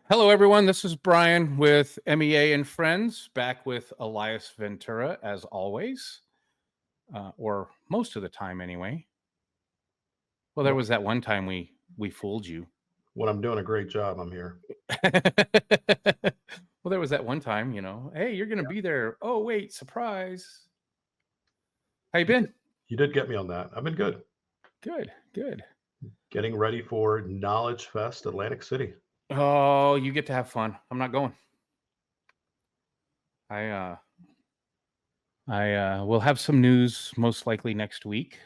Hello, everyone. This is Brian with MEA and Friends, back with Elias Ventura, as always, or most of the time, anyway. Well, there Well, was that one time we fooled you. when I'm doing a great job, I'm here. Well, there was that one time, hey, you're gonna be there. Oh, wait, surprise! How you You did, been? you did get me on that. I've been good. Good, good. Getting ready for Knowledge Fest, Atlantic City. Oh, you get to have fun. I'm not going. I uh, I will have some news most likely next week,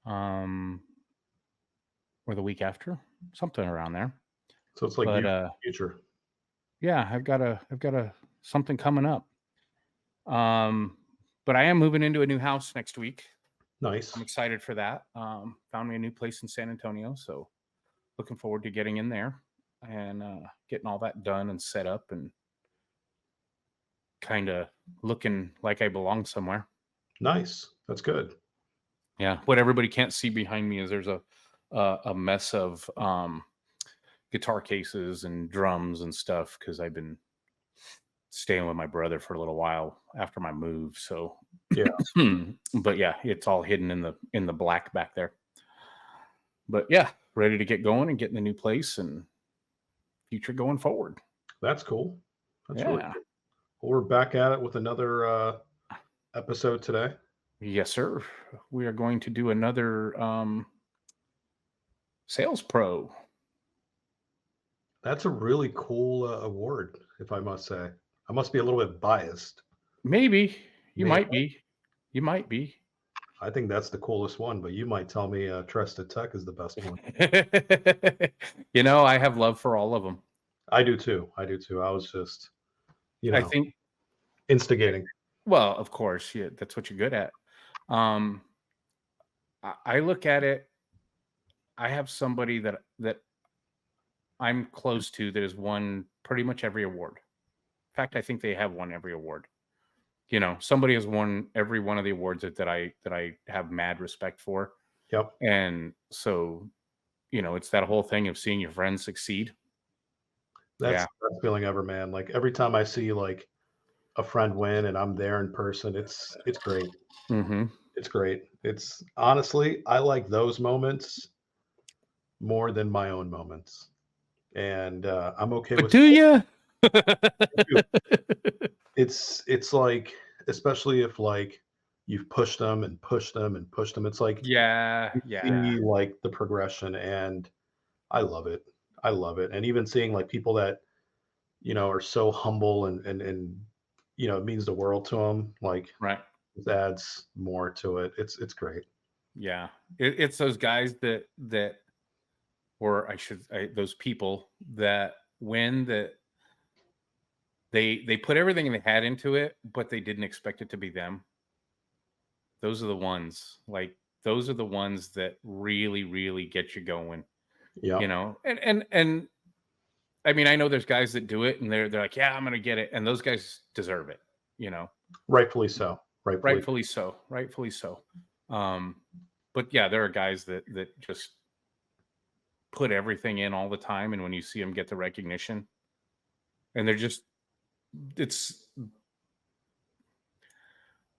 um, or the week after, something around there. So it's like But viewing the future. yeah, I've got a something coming up. Um, but I am moving into a new house next week. I'm Nice. excited for that. Found me a new place in San Antonio, so looking forward to getting in there and getting all that done and set up and kind of looking like I belong somewhere. Nice. That's good. Yeah, what everybody can't see behind me is there's a mess of guitar cases and drums and stuff because I've been staying with my brother for a little while after my move. So, Yeah, but yeah, it's all hidden in the black back there. But yeah, ready to get going and get in the new place and future going forward. that's cool. That's really Yeah. cool. Well, we're back at it with another episode today. Yes, sir. We are going to do another sales pro. That's a really cool award, if I must say. I must be a little bit biased. Maybe you Man, might be. You might be. I think that's the coolest one, but you might tell me Trusted Tech is the best one. I have love for all of them. I do too. I do too. I was just, you I know, think, instigating. well, of course, yeah, that's what you're good at. Um, I look at it. I have somebody that I'm close to that has won pretty much every award. In fact, I think they have won every award. Somebody has won every one of the awards that I have mad respect for. Yep. And so, it's that whole thing of seeing your friends succeed. That's Yeah. the best feeling ever, man. Like every time I see like a friend win and I'm there in person, it's great. Hmm. It's great. It's honestly, I like those moments more than my own moments, and I'm okay But with. do you? It's like, especially if like you've pushed them and pushed them and pushed them. It's like Yeah, you yeah. see like the progression, and I love it. I love it, and even seeing like people that are so humble and it means the world to them. Like Right. it adds more to it. It's great. Yeah. It's those guys that or those people that win that they put everything they had into it, but they didn't expect it to be them. Those are the ones. Like those are the ones that really, really get you going. Yeah, And I mean, I know there's guys that do it and they're like, yeah, I'm gonna get it. And those guys deserve it, you know. rightfully so. Rightfully, Rightfully so. Rightfully so. Um, but yeah, there are guys that just put everything in all the time, and when you see them get the recognition, and they're just it's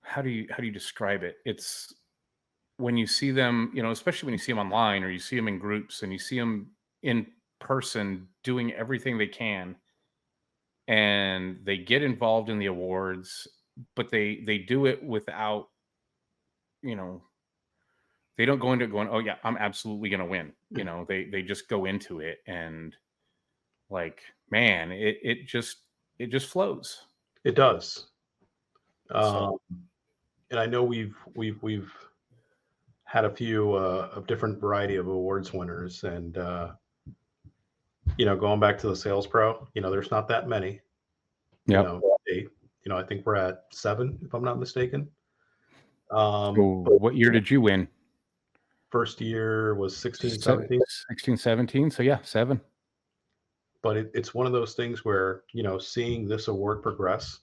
how do you describe it? It's when you see them, especially when you see them online or you see them in groups and you see them in person doing everything they can and they get involved in the awards, but they do it without, you know, they don't go into it going, "Oh yeah, I'm absolutely going to win." They just go into it and like, man, it just flows. it does. So, Um, and I know we've had a few of different variety of awards winners, and going back to the sales pro, there's not that many. yep. 8. I think we're at 7, if I'm not mistaken. So, But what year did you win? first year was 16, Se 17. 16, 17. So yeah, 7. But it's one of those things where seeing this award progress,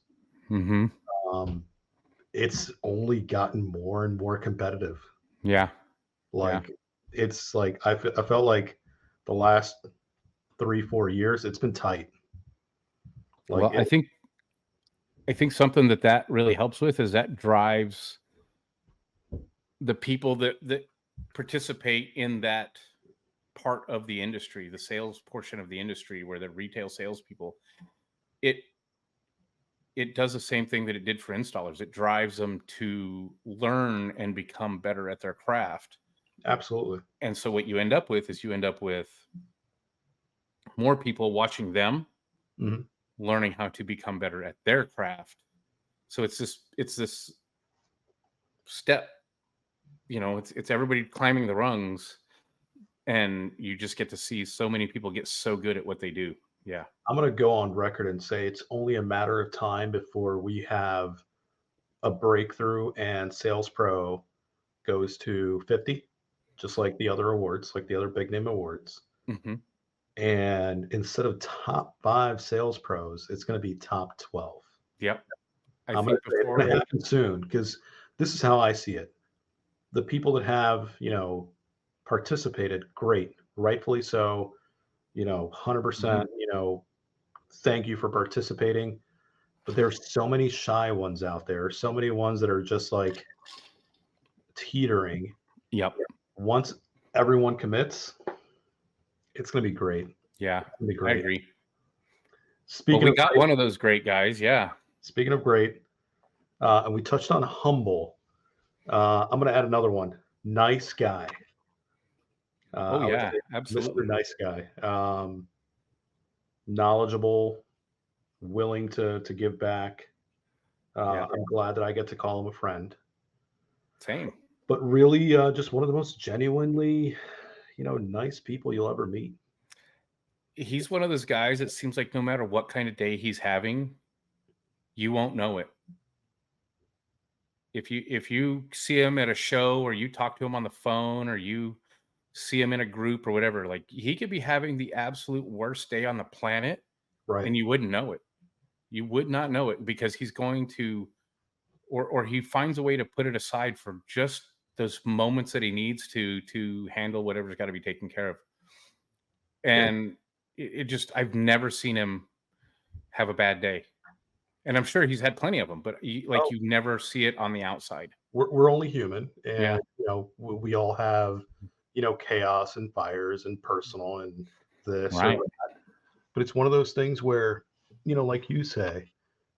Mhm. um, it's only gotten more and more competitive. Yeah, yeah. Like, it's like I felt like the last 3, 4 years, it's been tight. Like Well, it I think something that really helps with is that drives the people that participate in that part of the industry, the sales portion of the industry, where the retail salespeople, it it does the same thing that it did for installers. It drives them to learn and become better at their craft. absolutely. And so what you end up with is you end up with more people watching them Mhm. learning how to become better at their craft. So it's this step, it's everybody climbing the rungs, and you just get to see so many people get so good at what they do. Yeah. I'm gonna go on record and say it's only a matter of time before we have a breakthrough and Sales Pro goes to 50, just like the other awards, like the other big name awards. Hmm. And instead of top 5 Sales Pros, it's gonna be top 12. Yep. I I'm gonna think say it's gonna before. happen soon because this is how I see it. The people that have, participated, great, rightfully so, 100%, Mhm. thank you for participating. But there's so many shy ones out there, so many ones that are just like teetering. Yep. Once everyone commits, it's gonna be great. Yeah, It's gonna be I great. agree. Well, Speaking we of got great, one of those great guys. Yeah. speaking of great, and we touched on humble. I'm gonna add another one. Nice guy. Oh I would yeah, say Mr. absolutely. Nice Guy. Knowledgeable, willing to give back. Yeah. I'm glad that I get to call him a friend. Same. But really, just one of the most genuinely, nice people you'll ever meet. He's one of those guys that seems like no matter what kind of day he's having, you won't know it. If you see him at a show, or you talk to him on the phone, or you see him in a group or whatever, like, he could be having the absolute worst day on the planet, Right. and you wouldn't know it. You would not know it, because he's going to, or he finds a way to put it aside for just those moments that he needs to handle whatever's got to be taken care of. Yeah. And it just, I've never seen him have a bad day. And I'm sure he's had plenty of them, but like, Oh, you never see it on the outside. we're only human, Yeah. and we all have chaos and fires and personal and this or Right. that. But it's one of those things where like you say,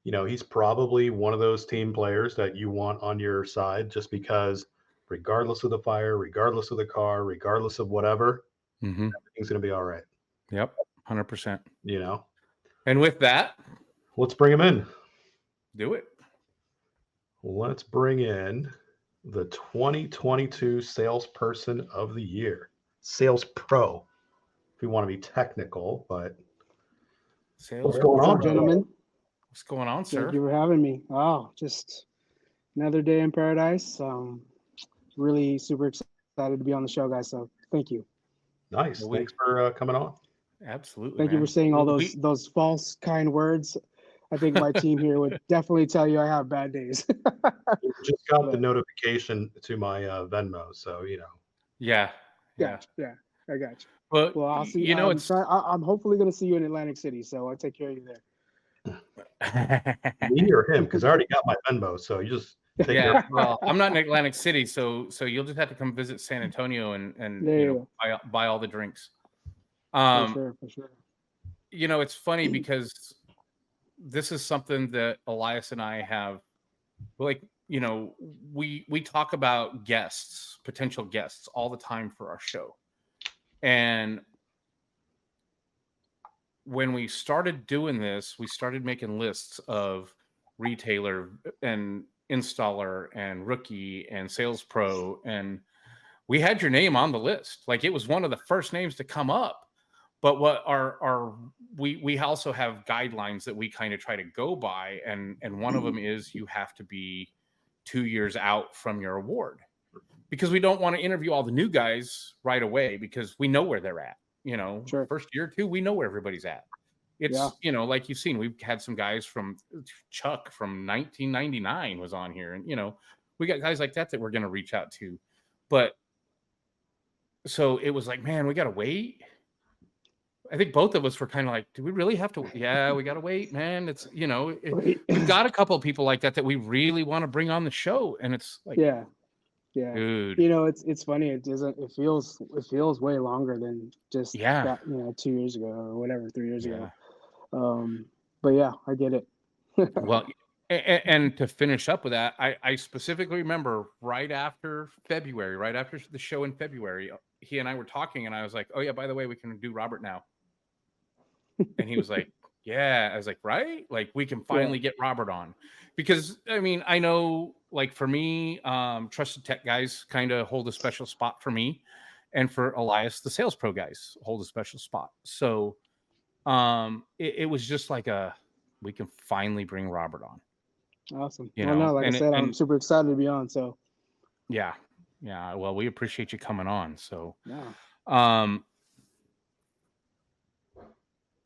he's probably one of those team players that you want on your side just because, regardless of the fire, regardless of the car, regardless of whatever, Hmm. everything's gonna be all right. Yep. 100%. You know, And with that, let's bring him in. do it. Let's bring in the 2022 Salesperson of the Year, Sales Pro, if we want to be technical. But what's Sales going What's Pro. up, on, brother? gentlemen? What's going on, Thank sir? you for having me. Oh, just another day in paradise. Really super excited to be on the show, guys. So thank you. Nice. Well, Thanks for coming on. absolutely, Thank you for man. saying all Well, those false kind words. I think my team here would definitely tell you I have bad days. You just got the But notification to my Venmo, so yeah, yeah. gotcha. Yeah, I got you. Well, Well, I'll see. I'm it's trying. I'm hopefully going to see you in Atlantic City, so I'll take care of you there. me or him because I already got my Venmo. So you just take care. yeah. Well, I'm not in Atlantic City, so you'll just have to come visit San Antonio, and There you go. buy all the drinks. For Um, sure, for sure. it's funny because this is something that Elias and I have, like, we talk about guests, potential guests, all the time for our show. And when we started doing this, we started making lists of retailer and installer and rookie and sales pro, and we had your name on the list. Like, it was one of the first names to come up. But what our we also have guidelines that we kind of try to go by, and one of them is you have to be 2 years out from your award, because we don't want to interview all the new guys right away, because we know where they're at. Sure. First year or two, we know where everybody's at. Yeah. It's, like you've seen, we've had some guys from Chuck from 1999 was on here, and we got guys like that we're going to reach out to. But so it was like, man, we got to wait. I think both of us were kind of like, do we really have to? Yeah, we got to wait, man. It's, Right. we've got a couple of people like that we really want to bring on the show. And it's like, Yeah. Yeah. dude, It's funny. It feels way longer than just yeah, that, 2 years ago or whatever, 3 years yeah. ago. But yeah, I get it. Well, and to finish up with that, I specifically remember right after February, right after the show in February, he and I were talking, and I was like, "Oh yeah, by the way, we can do Robert now." And he was like, "Yeah." I was like, "Right? Like we can Yeah. finally get Robert on." Because I mean, I know like for me, Trusted Tech guys kind of hold a special spot for me, and for Elias, the Sales Pro guys hold a special spot. So it was just like we can finally bring Robert on, Awesome. Well, no, like I said, I'm and super excited to be on. So yeah, yeah. Well, we appreciate you coming on. So, no. um,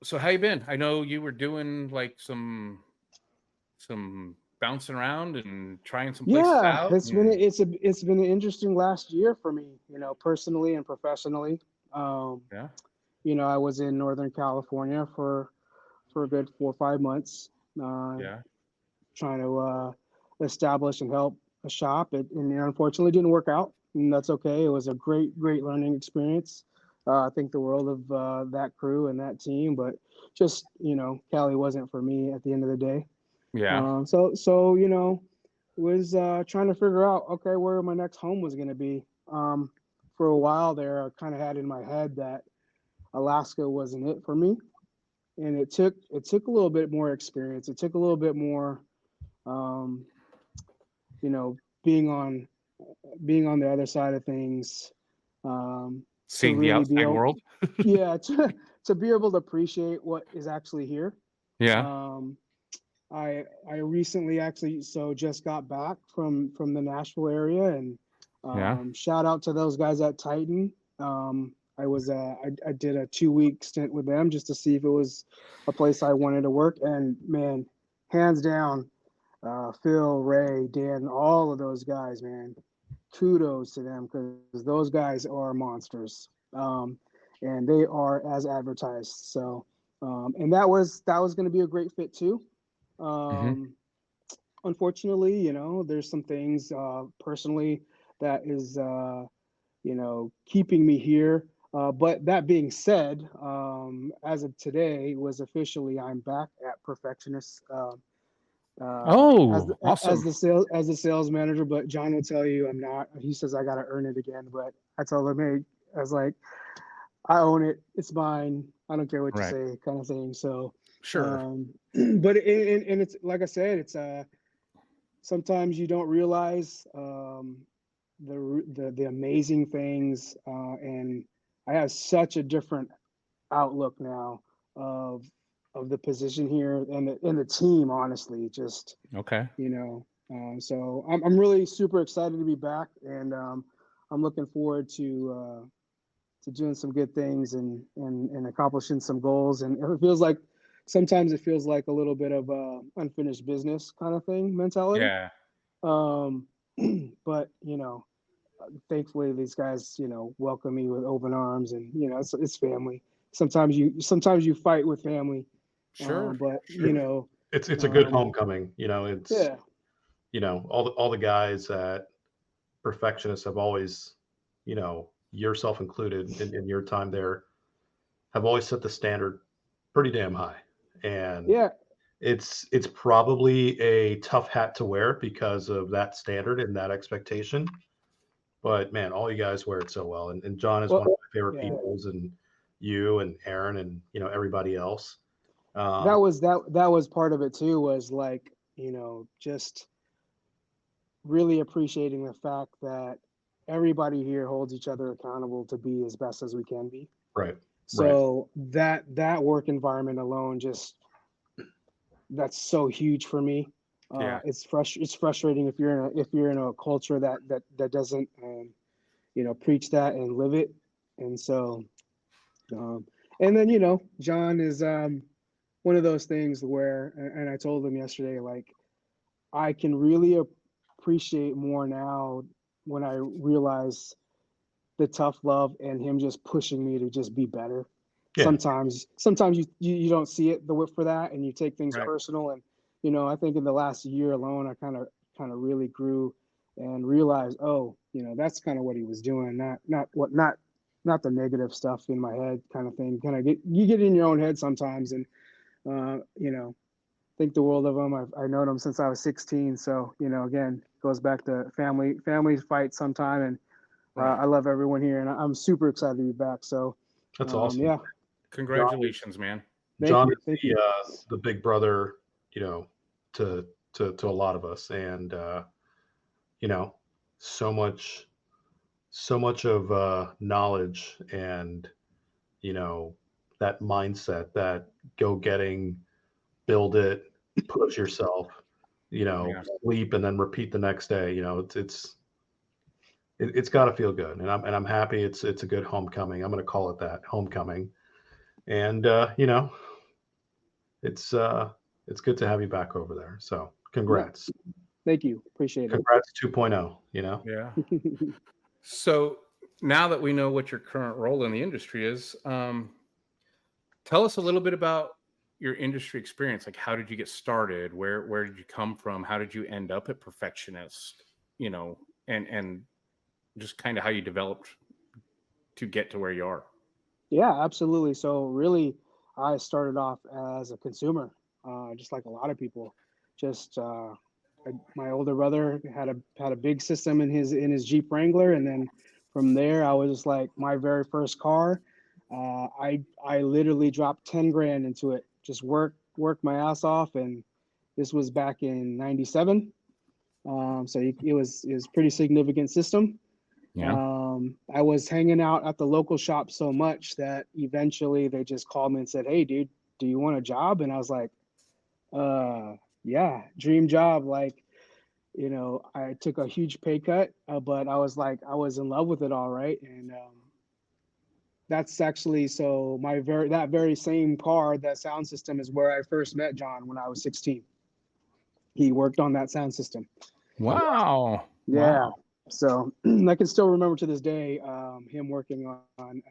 so how you been? I know you were doing like some bouncing around and trying some places Yeah, out. it's been an interesting last year for me, personally and professionally. Um, Yeah, I was in Northern California for a good 4 or 5 months, uh, yeah, trying to establish and help a shop. And unfortunately didn't work out, and that's okay. It was a great learning experience. I think the world of that crew and that team, but just Cali wasn't for me at the end of the day. yeah. So was trying to figure out, okay, where my next home was going to be. For a while there, I kind of had in my head that Alaska wasn't it for me, and it took a little bit more experience. It took a little bit more, um, you know, being on being on the other side of things, to Seeing the really be outside able, world. yeah, to be able to appreciate what is actually here. Yeah, Um, I recently actually just got back from the Nashville area, and yeah. shout out to those guys at Titan. I did a 2 week stint with them just to see if it was a place I wanted to work, and man, hands down, Phil, Ray, Dan, all of those guys, man, kudos to them because those guys are monsters, and they are as advertised. So, and that was going to be a great fit too. Hmm. Um, Unfortunately, there's some things personally that is, keeping me here. But that being said, as of today, was officially I'm back at Perfectionist, Oh, as awesome. the sales manager. But John will tell you I'm not. He says I got to earn it again. But I told him, hey, I was like, I own it. It's mine. I don't care what you Right. say, kind of thing. So, Sure. but and it's like I said, it's sometimes you don't realize the amazing things, and I have such a different outlook now of the position here and the team. Honestly, just Okay. so I'm really super excited to be back, and I'm looking forward to doing some good things and accomplishing some goals. And it feels like sometimes it feels like a little bit of unfinished business kind of thing mentality. Yeah. Um, but thankfully these guys, welcome me with open arms, and it's family. Sometimes you fight with family, Sure. but It, it's a good homecoming. It's yeah, all the guys at Perfectionists have always, yourself included in your time there, have always set the standard pretty damn high. And yeah, it's probably a tough hat to wear because of that standard and that expectation. But man, all you guys wear it so well. And John is well, one of my favorite yeah. peoples, and you and Aaron and everybody else. That Um, was that was part of it too. Was like just really appreciating the fact that everybody here holds each other accountable to be as best as we can be. right, right, So that work environment alone, just that's so huge for me. Yeah. It's frustrating if you're in a culture that doesn't preach that and live it. And so um, and then John is one of those things where, and I told him yesterday, like I can really appreciate more now when I realize the tough love and him just pushing me to just be better. Yeah. Sometimes you don't see it for that, and you take things Right. personal. And I think in the last year alone, I kind of really grew and realized, oh, that's kind of what he was doing, not the negative stuff in my head kind of thing. You get in your own head sometimes, and think the world of him. I've known him since I was 16, so again, goes back to family fight sometime, and Right. I love everyone here, and I'm super excited to be back. So, That's awesome. yeah, Congratulations, man. thank John you, is thank you. the big brother, you know, to a lot of us, and you know, so much of knowledge and you know that mindset, that go getting, build it, push yourself, Yeah. sleep and then repeat the next day. It's got to feel good, and I'm happy. It's a good homecoming. I'm going to call it that, homecoming, and it's good to have you back over there. So Yeah, congrats. thank you, appreciate it. Congrats 2.0, you know? Yeah. So now that we know what your current role in the industry is, tell us a little bit about your industry experience. Like, how did you get started? Where did you come from? How did you end up at Perfectionist? And just kind of how you developed to get to where you are. Yeah, absolutely. So really, I started off as a consumer, just like a lot of people. Just my older brother had a big system in his Jeep Wrangler, and then from there, I was just like my very first car. I literally dropped 10 grand into it, just work my ass off, and this was back in '97. So it was pretty significant system. Yeah. I was hanging out at the local shop so much that eventually they just called me and said, "Hey, dude, do you want a job?" And I was like, "Uh, yeah, dream job." Like, I took a huge pay cut, but I was like, I was in love with it all, right? And that's actually so that very same car, that sound system, is where I first met John when I was 16. He worked on that sound system. Wow. Yeah. Wow. So I can still remember to this day him working on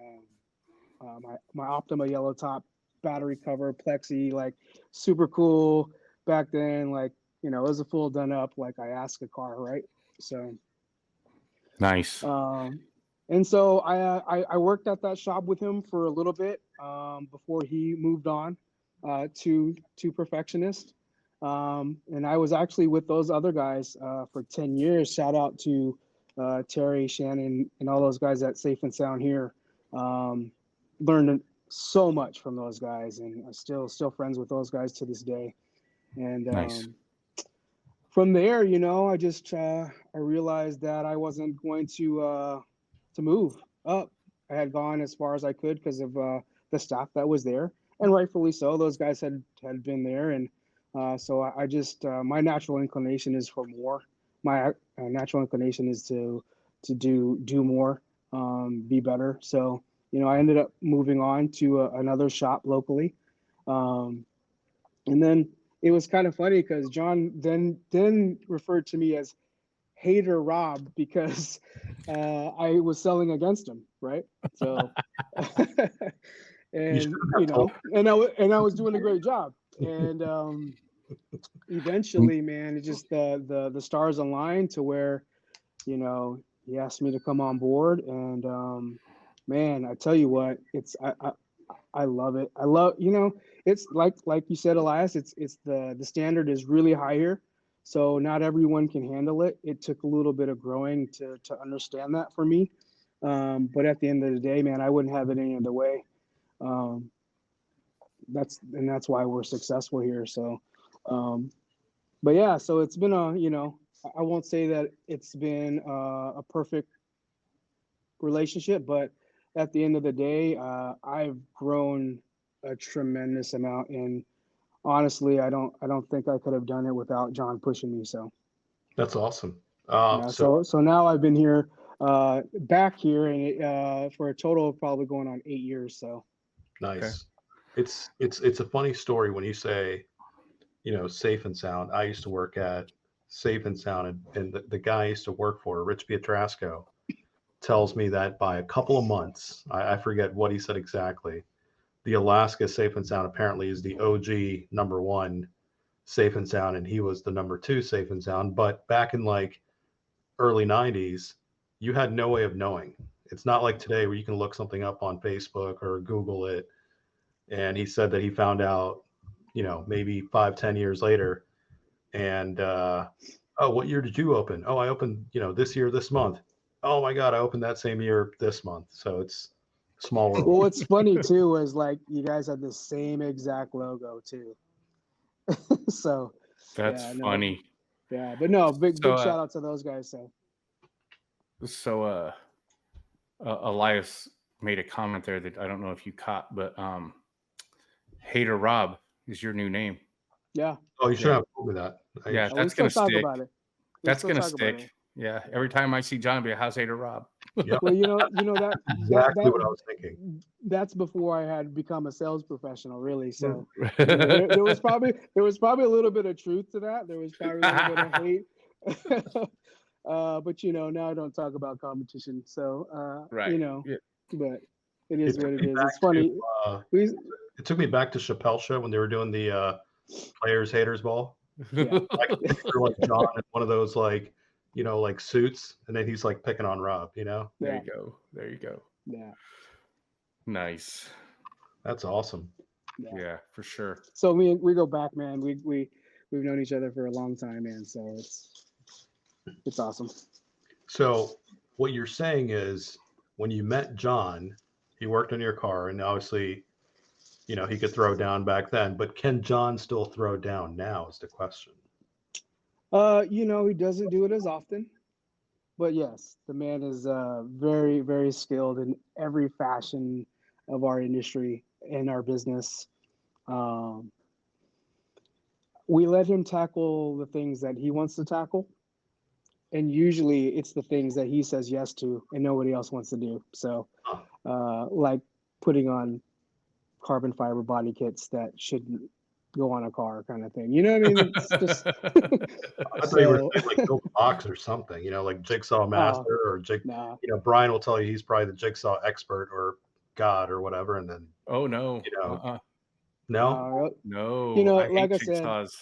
my Optima yellow top battery cover plexi, like super cool back then. Like it was a full done up like I asked a car, right? So Nice. um, and so I worked at that shop with him for a little bit before he moved on to Perfectionist. And I was actually with those other guys for 10 years. Shout out to Terry, Shannon, and all those guys at Safe and Sound here. Learned so much from those guys, and I'm still friends with those guys to this day. And Nice. from there, I just I realized that I wasn't going to move up. I had gone as far as I could because of the staff that was there, and rightfully so. Those guys had been there, and so I just my natural inclination is for more. My natural inclination is to do more, be better. So I ended up moving on to another shop locally, um, and then it was kind of funny because John then referred to me as Hater Rob because I was selling against him, right? So, You should and have told. I was doing a great job, and eventually, man, it just the stars aligned to where he asked me to come on board, and man, I tell you what, I love it. I love, it's like you said, Elias, it's the standard is really high here. So not everyone can handle it. It took a little bit of growing to understand that for me. But at the end of the day, man, I wouldn't have it any other way. Um, that's why we're successful here. So, but yeah, so it's been I won't say that it's been a perfect relationship, but at the end of the day, I've grown a tremendous amount, and honestly, I don't think I could have done it without John pushing me. So That's awesome. yeah, So so now I've been here, back here, and for a total of probably going on 8 years. So Okay. nice. It's a funny story when you say, Safe and Sound. I used to work at Safe and Sound, and the guy I used to work for, Rich Pietrasco, tells me that by a couple of months, I forget what he said exactly, the Alaska Safe and Sound apparently is the OG #1 Safe and Sound, and he was the #2 Safe and Sound. But back in like early '90s, you had no way of knowing. It's not like today where you can look something up on Facebook or Google it. And he said that he found out, maybe 5-10 years later. And oh, what year did you open? Oh, I opened, this year, this month. Oh my God, I opened that same year this month. So it's small world. Well, what's funny too is like you guys have the same exact logo too. So That's yeah, no, funny. yeah, but no, big So, shout out to those guys. So Elias made a comment there that I don't know if you caught, but Hater Rob is your new name. Yeah. Oh, you should have told me that. Yeah, We that's still gonna talk stick. about it. That's gonna stick. Yeah, every time I see John, I'll be like, how's Hater Rob? Yep. Well, you know that Exactly what I was thinking. that's before I had become a sales professional, really. So there was probably a little bit of truth to that. There was probably a little bit of hate. But now I don't talk about competition. So Right. Yeah. but it is what it is. back It's funny. It took me back to Chappelle Show when they were doing the Players Haters Ball. Yeah. I can picture like John in one of those like suits, and then he's like picking on Rob. There you go. There you go. Yeah. Nice. That's awesome. Yeah, for sure. So we go back, man. We've known each other for a long time, man. So it's awesome. So what you're saying is, when you met John, he worked on your car, and obviously, he could throw down back then. But can John still throw down now? Is the question. He doesn't do it as often, but yes, the man is very, very skilled in every fashion of our industry and our business. We let him tackle the things that he wants to tackle, and usually it's the things that he says yes to and nobody else wants to do. So, like putting on carbon fiber body kits that shouldn't go on a car, kind of thing. You know what I mean? It's just. I thought you were saying like build a box or something, like Jigsaw Master or Nah. Brian will tell you he's probably the Jigsaw expert or God or whatever, and then Oh no. No. No. Like I said, jigsaws.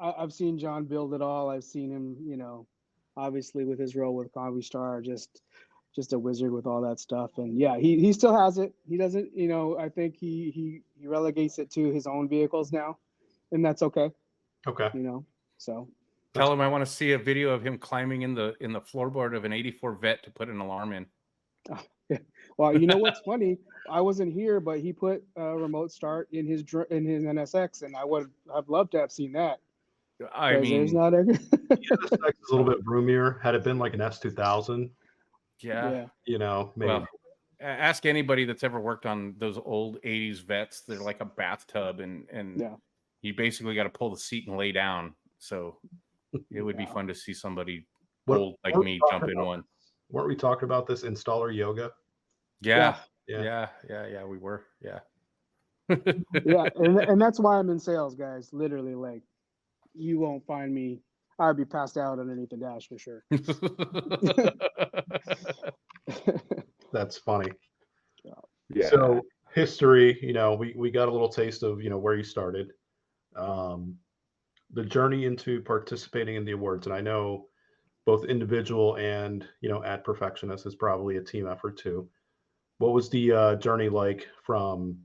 I've seen John build it all. I've seen him, obviously with his role with Convy Star, just a wizard with all that stuff. And yeah, he still has it. He doesn't, I think he relegates it to his own vehicles now, and that's okay. Okay. So tell him I want to see a video of him climbing in the floorboard of an '84 Vet to put an alarm in. Well, you know what's funny? I wasn't here, but he put a remote start in his NSX, and I've loved to have seen that. I mean, there's not a the NSX is a little bit roomier. Had it been like an S2000, yeah. maybe. Well, ask anybody that's ever worked on those old '80s Vets. They're like a bathtub, and you basically got to pull the seat and lay down. So it would be fun to see somebody old like me jump in one. Weren't we talking about this installer yoga? Yeah. We were. Yeah. Yeah, and that's why I'm in sales, guys. Literally, like, you won't find me. I'd be passed out underneath the dash for sure. That's funny. Yeah. So history, we got a little taste of where you started, the journey into participating in the awards, and I know both individual and at Perfectionist is probably a team effort too. What was the journey like from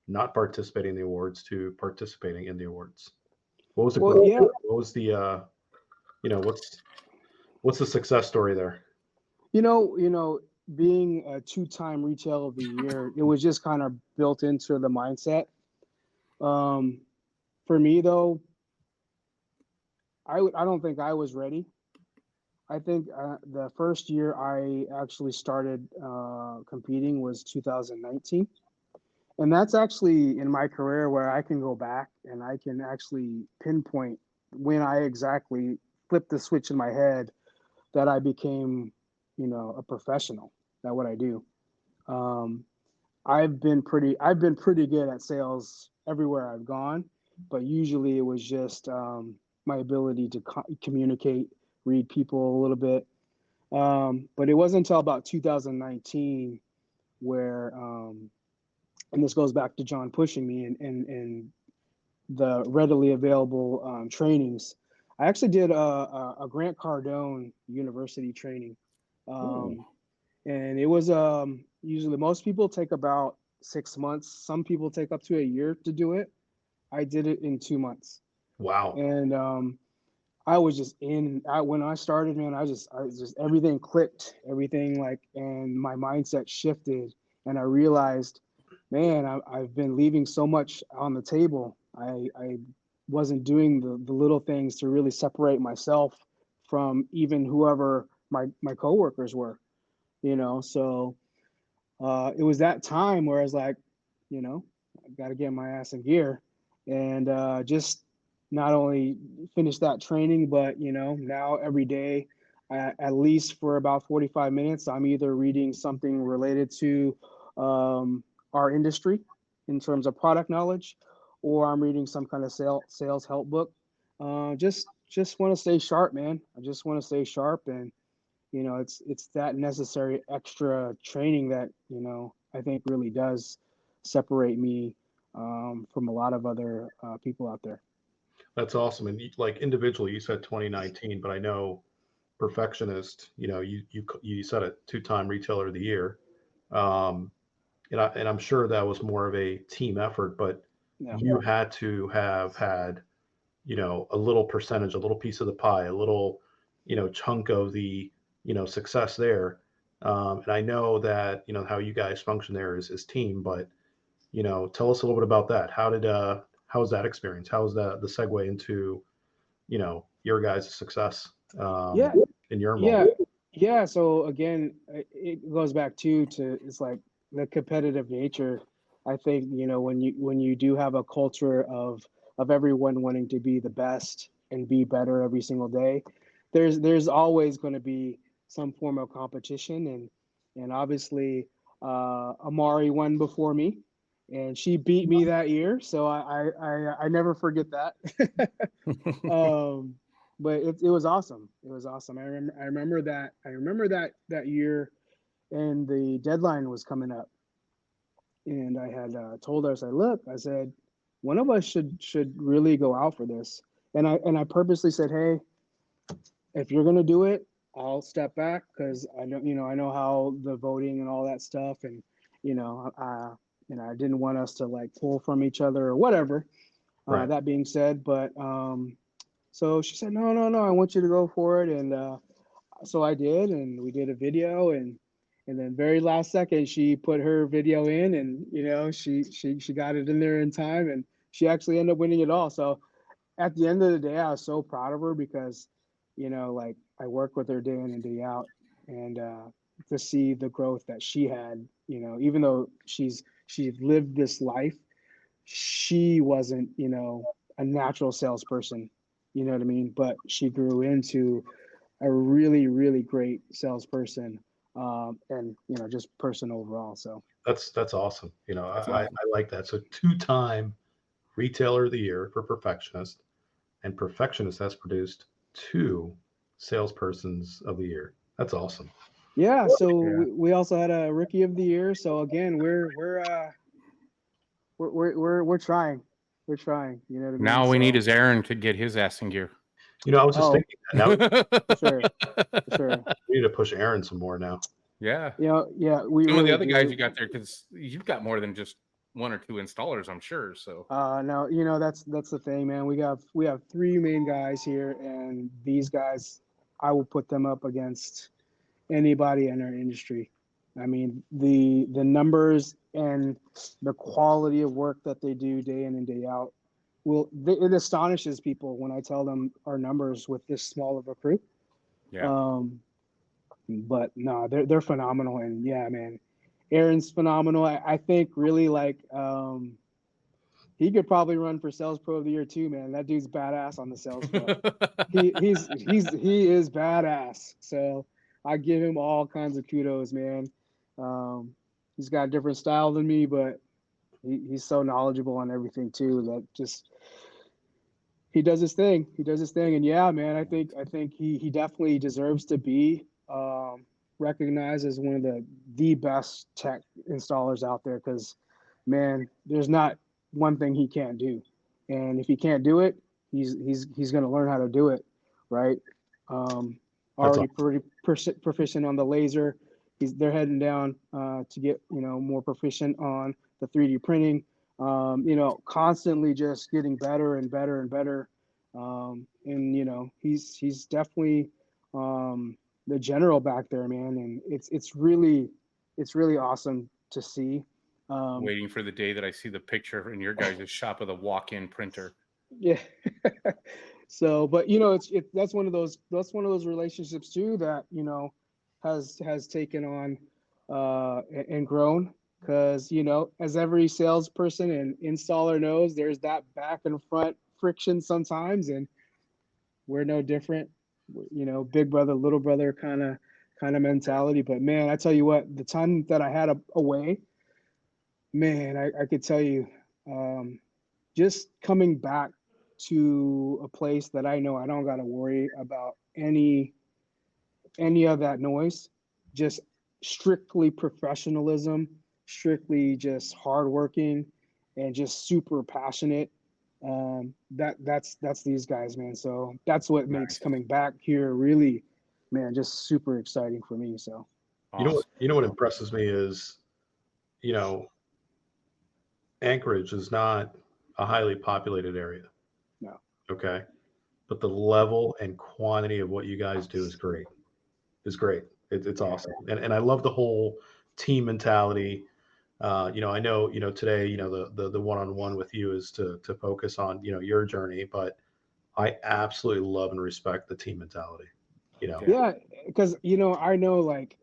not participating in the awards to participating in the awards? What was the growth? Yeah. What was the what's the success story there? Being a 2-time retail of the year, it was just kind of built into the mindset. For me though, I don't think I was ready. I think the first year I actually started competing was 2019. And that's actually in my career where I can go back and I can actually pinpoint when I exactly flipped the switch in my head that I became, a professional at what I do. I've been pretty good at sales everywhere I've gone, but usually it was just my ability to communicate, read people a little bit. But it wasn't until about 2019 where and this goes back to John pushing me and the readily available trainings. I actually did a Grant Cardone University training, Ooh. and it was usually most people take about 6 months. Some people take up to a year to do it. I did it in 2 months, Wow. and I was just when I started, man. I was just everything clicked, everything like, and my mindset shifted, and I realized, man, I've been leaving so much on the table. I wasn't doing the little things to really separate myself from even whoever my coworkers were, So it was that time where I was like, I got to get my ass in gear, and just not only finish that training, but now every day, at least for about 45 minutes, I'm either reading something related to our industry in terms of product knowledge, or I'm reading some kind of sales help book. Just want to stay sharp, man. I just want to stay sharp, and it's that necessary extra training that I think really does separate me from a lot of other people out there. That's awesome. And like individually, you said 2019, but I know Perfectionist, you said it, two-time retailer of the year. Um, and I'm sure that was more of a team effort, but Yeah, you had to have had, a little percentage, a little piece of the pie, a little, chunk of the, success there. And I know that, how you guys function there is team, but, tell us a little bit about that. How was that experience? How was the segue into, your guys' success, yeah, in your yeah, involvement? yeah. So again, it goes back to it's like the competitive nature. I think when you do have a culture of everyone wanting to be the best and be better every single day, there's always going to be some form of competition, and obviously Amari won before me, and she beat me that year, so I never forget that. um, but it was awesome. It was awesome. I remember that year, and the deadline was coming up, and I had told her, I said, look, I said, one of us should really go out for this, and I purposely said, hey, if you're gonna do it, I'll step back because I know how the voting and all that stuff, and you know, uh, I didn't want us to like pull from each other or whatever. Right. That being said, but so she said, no, no, no, I want you to go for it, and so I did, and we did a video, and then very last second she put her video in, and she got it in there in time, and she actually ended up winning it all. So at the end of the day, I was so proud of her because, like I work with her day in and day out, and to see the growth that she had, even though she lived this life, she wasn't, a natural salesperson, you know what I mean? But she grew into a really, really great salesperson, and just person overall. So That's awesome. it's I awesome. like that. So two-time retailer of the year for Perfectionist, and Perfectionist has produced two salespersons of the year. That's awesome. Yeah. So Yeah. we also had a rookie of the year. So again, we're trying. We're trying. You know what I mean? Now we need So is Aaron to get his ass in gear. I was just oh, thinking that now for sure, for sure. we need to push Aaron some more now. Yeah. Yeah, we Some of the really other guys you do. got there, because you've got more than just one or two installers, I'm sure. So No, that's the thing, man. We have three main guys here, and these guys, I will put them up against anybody in our industry. I mean, the numbers and the quality of work that they do day in and day out it astonishes people when I tell them our numbers with this small of a crew. yeah. But no, they're phenomenal, and yeah, man, Aaron's phenomenal. I think really like he could probably run for sales pro of the year too, man. That dude's badass on the sales floor. He is badass. So I give him all kinds of kudos, man. He's got a different style than me, but he's so knowledgeable on everything too. That just he does his thing. He does his thing, and yeah, man, I think he definitely deserves to be recognized as one of the best tech installers out there because, man, there's not one thing he can't do. And if he can't do it, he's going to learn how to do it, right? Um, That's already awesome. pretty proficient on the laser. They're heading down to get more proficient on the 3D printing. Constantly just getting better and better and better. And he's definitely the general back there, man. And it's really awesome to see. Waiting for the day that I see the picture in your guys' shop of the walk-in printer. Yeah. So, but that's one of those relationships too that has taken on and grown, because as every salesperson and installer knows, there's that back and front friction sometimes, and we're no different. Big brother, little brother kind of mentality. But man, I tell you what, the time that I had away, man, I could tell you, just coming back to a place that I know I don't got to worry about any of that noise, just strictly professionalism, strictly just hardworking, and just super passionate. That's these guys, man. So that's what makes Nice. coming back here really, man, just super exciting for me. So Awesome. You know what impresses me is, you know, Anchorage is not a highly populated area. no, Okay. But the level and quantity of what you guys do is great. Is great. It's yeah, awesome. And I love the whole team mentality. I know, today, the one-on-one with you is to focus on, your journey, but I absolutely love and respect the team mentality. Yeah. yeah, because I know, like,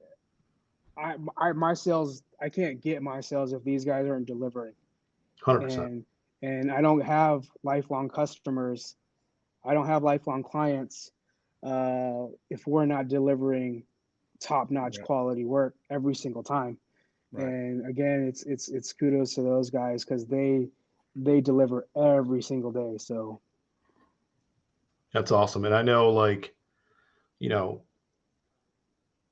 my sales, I can't get my sales if these guys aren't delivering. 100%. And I don't have lifelong customers. I don't have lifelong clients if we're not delivering top-notch Right. quality work every single time. Right. And again, it's kudos to those guys, because they deliver every single day. So That's awesome. And I know, like, you know,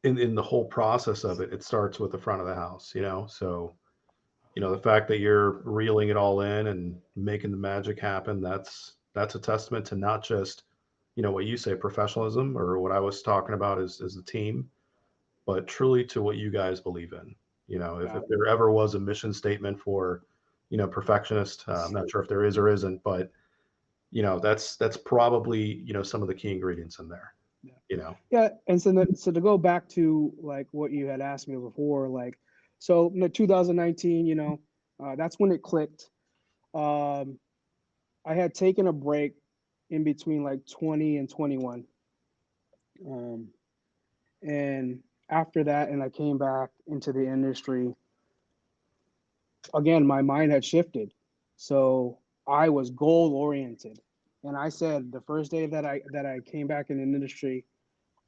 in the whole process of it, it starts with the front of the house. So, the fact that you're reeling it all in and making the magic happen, that's a testament to not just, what you say, professionalism, or what I was talking about is the team, but truly to what you guys believe in. If yeah, there ever was a mission statement for, Perfectionist, I'm not sure if there is or isn't, but that's probably, some of the key ingredients in there. yeah, You know, yeah. And so to go back to like what you had asked me before, like, so 2019, that's when it clicked. Um, I had taken a break in between like 20 and 21. Um, and after that, and I came back into the industry again, my mind had shifted. So I was goal oriented. And I said the first day that I came back in the industry,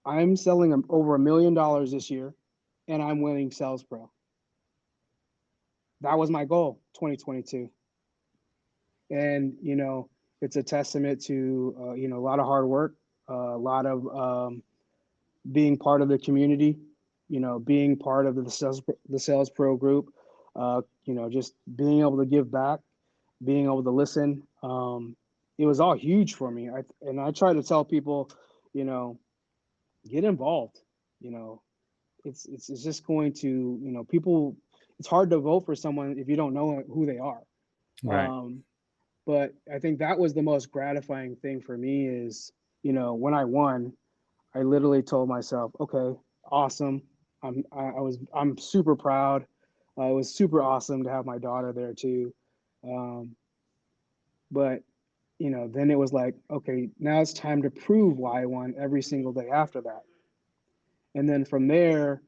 I'm selling over $1 million this year, and I'm winning Sales Pro. That was my goal, 2022. And it's a testament to a lot of hard work, a lot of being part of the community, being part of the Sales Pro group, just being able to give back, being able to listen. It was all huge for me. I try to tell people, you know, get involved. You know, it's just going to, people. It's hard to vote for someone if you don't know who they are. Right. Um, but I think that was the most gratifying thing for me is, when I won, I literally told myself, okay, awesome. I'm super proud. It was super awesome to have my daughter there too. Um, but then it was like, okay, now it's time to prove why I won every single day after that. And then from there,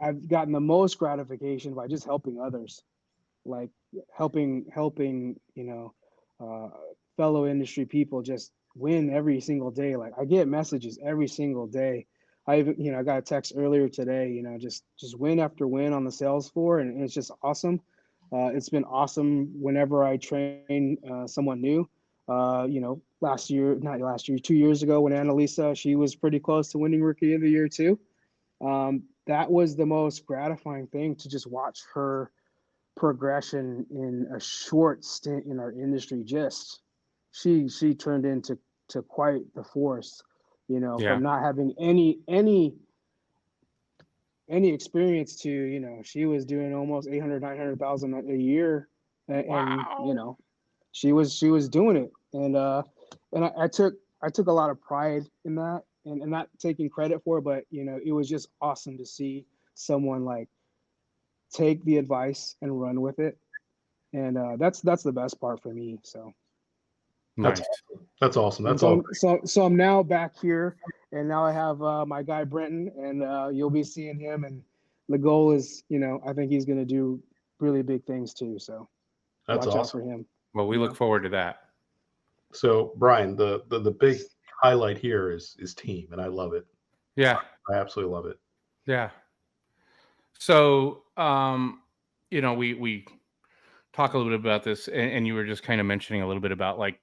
I've gotten the most gratification by just helping others, like helping, uh, fellow industry people just win every single day. Like I get messages every single day. I even, I got a text earlier today, just win after win on the sales floor, and it's just awesome. It's been awesome whenever I train someone new. Last year, not last year, 2 years ago when Annalisa, she was pretty close to winning Rookie of the Year too. That was the most gratifying thing, to just watch her progression in a short stint in our industry. Just she turned into to quite the force, Yeah. from not having any experience to, she was doing almost 800, 900,000 a year, and Wow. she was doing it, and I took a lot of pride in that, and not taking credit for it, but it was just awesome to see someone like take the advice and run with it, and that's the best part for me. So, That's Nice. awesome. That's awesome. and That's all. so I'm now back here, and now I have my guy Brenton, and you'll be seeing him, and the goal is, I think he's going to do really big things too. So That's watch out awesome. for him. Well, we Yeah. look forward to that. So Brian, the big highlight here is team, and I love it. Yeah. I absolutely love it. Yeah. So, we talk a little bit about this, and you were just kind of mentioning a little bit about like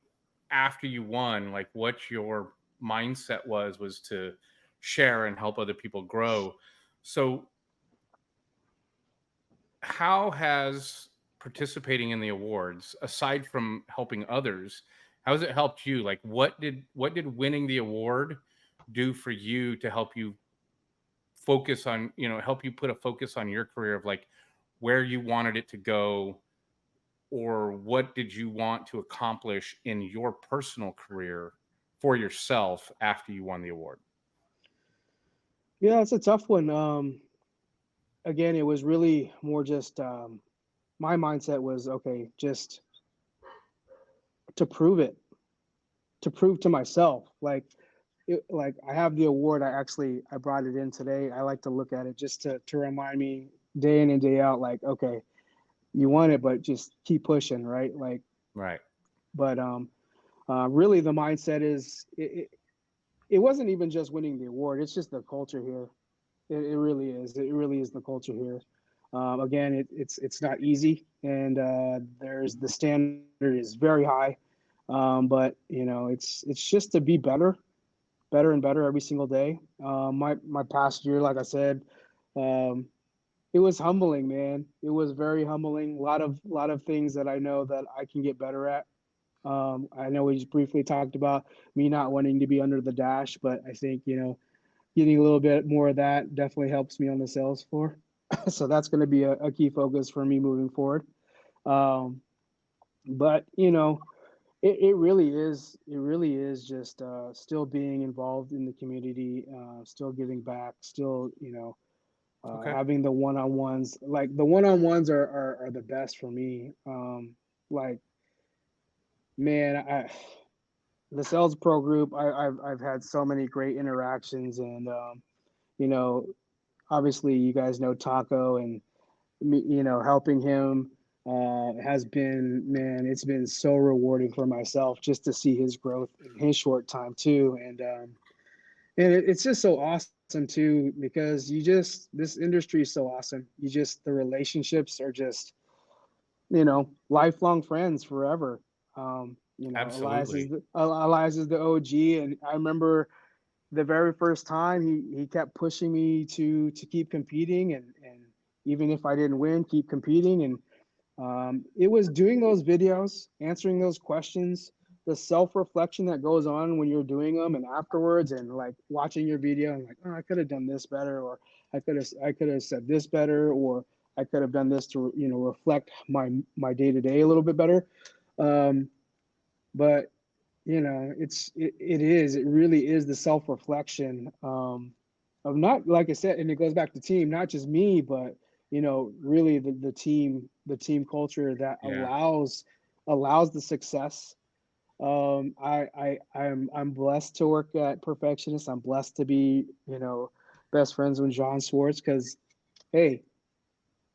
after you won, like what your mindset was to share and help other people grow. So, how has participating in the awards, aside from helping others, how has it helped you? Like, what did winning the award do for you to help you focus on, help you put a focus on your career of like where you wanted it to go, or what did you want to accomplish in your personal career for yourself after you won the award? Yeah, it's a tough one. Again, it was really more just my mindset was okay, just to prove it, to prove to myself. Like I have the award. I brought it in today. I like to look at it just to remind me day in and day out, like, okay, you won it, but just keep pushing, right? Like, Right. but really the mindset is it wasn't even just winning the award. It's just the culture here. It really is. It really is the culture here. Again, it's not easy, and there's the standard is very high. But it's just to be better, better and better every single day. My past year, like I said, um, it was humbling, man. It was very humbling. A lot of things that I know that I can get better at. I know we just briefly talked about me not wanting to be under the dash, but I think getting a little bit more of that definitely helps me on the sales floor. So that's going to be a key focus for me moving forward. Um, but it really is just still being involved in the community, still giving back, still Okay. having the one-on-ones. Like the one-on-ones are the best for me. Like, man, the sales pro group, I've had so many great interactions, and you know obviously you guys know Taco, and me, helping him has been, man, it's been so rewarding for myself just to see his growth in his short time too, and it's just so awesome too, because this industry is so awesome. The relationships are just lifelong friends forever. Absolutely. Elias is the OG, and I remember the very first time he kept pushing me to keep competing, and even if I didn't win, keep competing. And it was doing those videos, answering those questions, the self-reflection that goes on when you're doing them and afterwards, and like watching your video and like, oh, I could have done this better, or I could have said this better, or I could have done this to reflect my day-to-day a little bit better. um, but it really is the self-reflection, of, not, like I said, and it goes back to team, not just me, but really the team culture that Yeah. allows the success. I'm blessed to work at Perfectionist. I'm blessed to be best friends with John Swartz, because hey,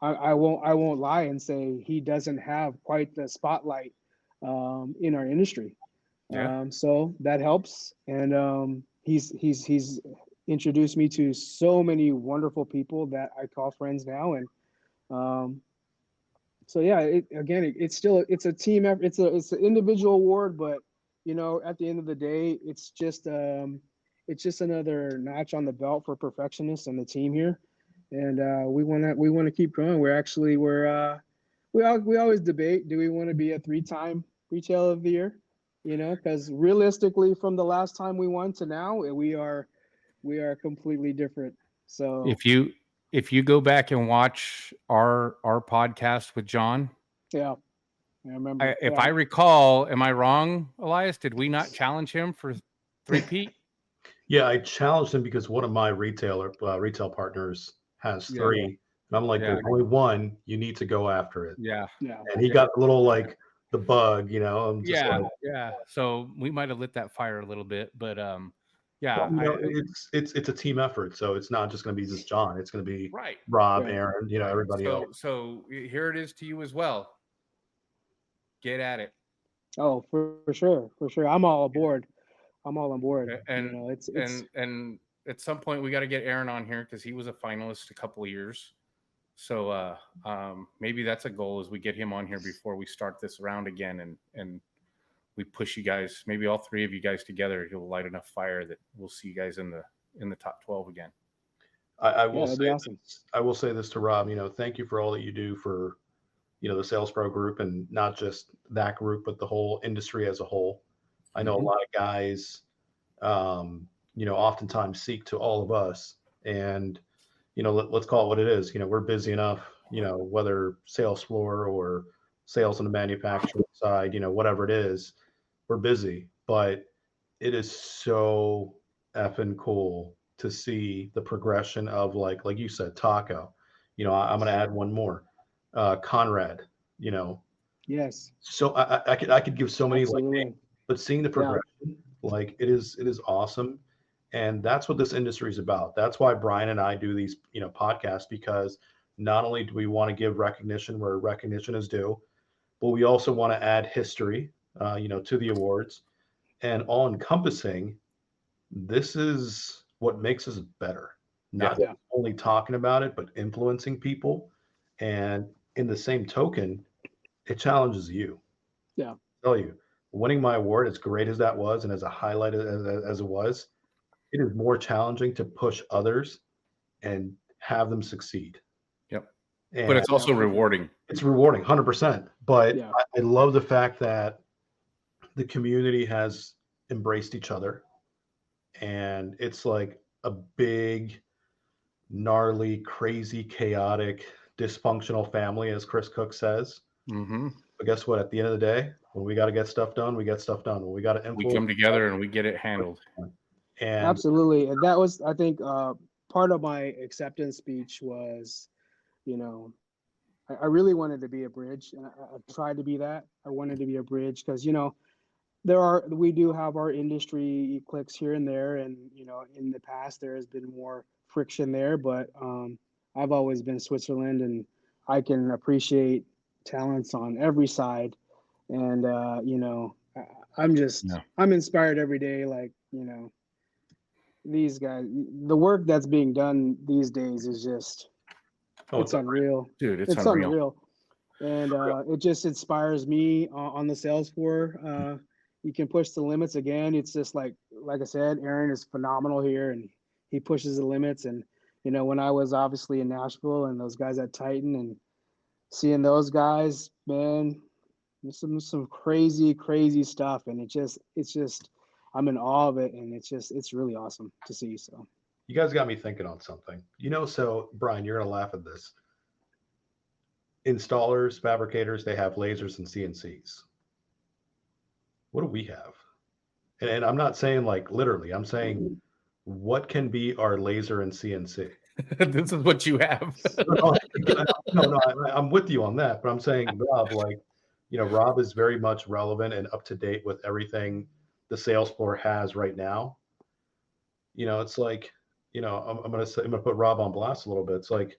I won't lie and say he doesn't have quite the spotlight in our industry. Yeah. So that helps, and he's introduced me to so many wonderful people that I call friends now, and um, so yeah, it's still it's a team effort. It's an individual award, but at the end of the day, it's just another notch on the belt for Perfectionists and the team here, and we want to keep growing. We're we always debate, do we want to be a 3-time retailer of the year? You know, because realistically, from the last time we won to now, we are completely different. So If you go back and watch our podcast with John, yeah, I remember. if Yeah. I recall, am I wrong, Elias? Did we not challenge him for three-peat? Yeah, I challenged him because one of my retail partners has Yeah. 3, and I'm like, Yeah. "There's only one. You need to go after it." Yeah. Yeah. And he got a little like the bug, you know. I'm just Yeah. like, Yeah. So we might have lit that fire a little bit, but yeah, well, you know, it's a team effort, so it's not just going to be just John. It's going to be right. Rob, Right. Aaron, you know, Right. everybody else. So here it is to you as well. Get at it. Oh, for sure, for sure. I'm all aboard. I'm all on board. And You know, it's and at some point we got to get Aaron on here because he was a finalist a couple of years. So maybe that's a goal, is we get him on here before we start this round again, and we push you guys, maybe all 3 of you guys together. He'll light enough fire that we'll see you guys in the top 12 again. I will that'd be say awesome. I will say this to Rob. You know, thank you for all that you do for, you know, the Sales Pro group, and not just that group, but the whole industry as a whole. I know a lot of guys, you know, oftentimes seek to all of us, and you know, let's call it what it is. You know, we're busy enough. You know, whether sales floor or sales on the manufacturing side, you know, whatever it is, we're busy. But it is so effing cool to see the progression of, like you said, Taco. You know, I'm going to add one more, Conrad. You know, Yes, so I could give so many like names, absolutely. but seeing the Yeah. progression, like it is awesome, and that's what this industry is about. That's why Brian and I do these, you know, podcasts, because not only do we want to give recognition where recognition is due, but we also want to add history, you know, to the awards, and all encompassing. This is what makes us better. Not Yeah. only talking about it, but influencing people, and in the same token, it challenges you. Yeah. Tell you, winning my award, as great as that was, and as a highlight as it was, it is more challenging to push others and have them succeed. Yep. But And it's also rewarding. it's rewarding, 100%. But Yeah. I love the fact that the community has embraced each other, and it's like a big, gnarly, crazy, chaotic, dysfunctional family, as Chris Cook says. Mm-hmm. But guess what? At the end of the day, when we got to get stuff done, we get stuff done. When we got to We influence, come together and we get it handled. and Absolutely. And that was, I think, part of my acceptance speech was, you know, I really wanted to be a bridge, and I tried to be that. I wanted to be a bridge because, you know, we do have our industry cliques here and there, and you know, in the past there has been more friction there, but I've always been Switzerland, and I can appreciate talents on every side, and you know, Yeah. I'm inspired every day, like, you know, these guys, the work that's being done these days is just, it's unreal. Dude, it's It's unreal. unreal. And it just inspires me on the sales floor. You can push the limits again. It's just like I said, Aaron is phenomenal here, and he pushes the limits. And you know, when I was obviously in Nashville and those guys at Titan, and seeing those guys, man, some crazy stuff. And it's just I'm in awe of it, and it's really awesome to see. So you guys got me thinking on something. You know, so Brian, you're gonna laugh at this. Installers, fabricators, they have lasers and CNCs. What do we have? And I'm not saying like literally, I'm saying what can be our laser and CNC? This is what you have. No, I'm with you on that, but I'm saying, Rob, like, you know, Rob is very much relevant and up to date with everything the sales floor has right now. You know, it's like, you know, I'm gonna put Rob on blast a little bit. It's like,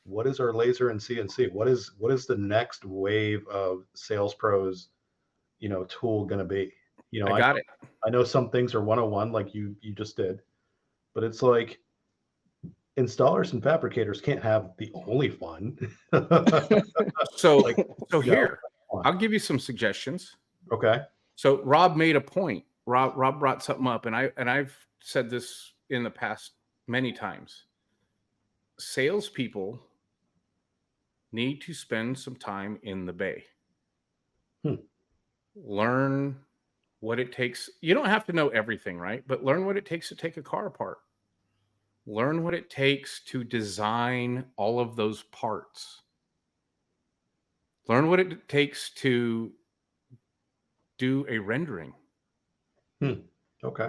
what is our laser and CNC? What is the next wave of sales pros, you know, tool gonna be? You know, I got it. I know some things are 101, like you just did, but it's like installers and fabricators can't have the only fun. So Like, so yeah, here, I'll give you some suggestions. okay. So Rob made a point. Rob brought something up, and I've said this in the past many times. Salespeople need to spend some time in the bay. Hmm. Learn what it takes. You don't have to know everything, right? But learn what it takes to take a car apart. Learn what it takes to design all of those parts. Learn what it takes to do a rendering. Okay.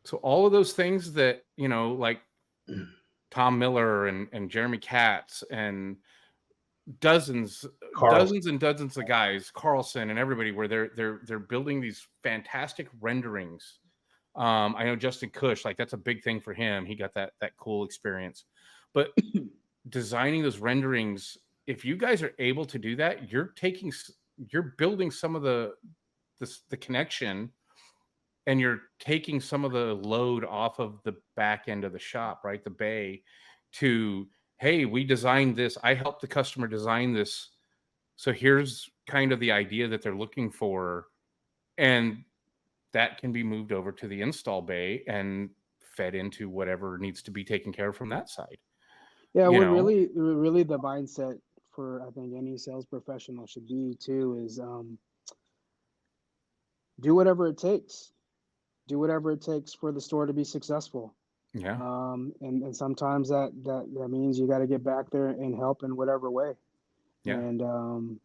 So all of those things that, like Tom Miller and Jeremy Katz and dozens Carl. dozens and dozens of guys, Carlson and everybody, where they're building these fantastic renderings. I know Justin Cush, like that's a big thing for him. He got that cool experience. But designing those renderings, if you guys are able to do that, you're building some of the connection, and you're taking some of the load off of the back end of the shop, right? The bay, to, hey, we designed this. I helped the customer design this. So here's kind of the idea that they're looking for. And that can be moved over to the install bay and fed into whatever needs to be taken care of from that side. Yeah, You what know? really the mindset for I think any sales professional should be too is do whatever it takes. Do whatever it takes for the store to be successful. Yeah. And sometimes that means you got to get back there and help in whatever way. Yeah. And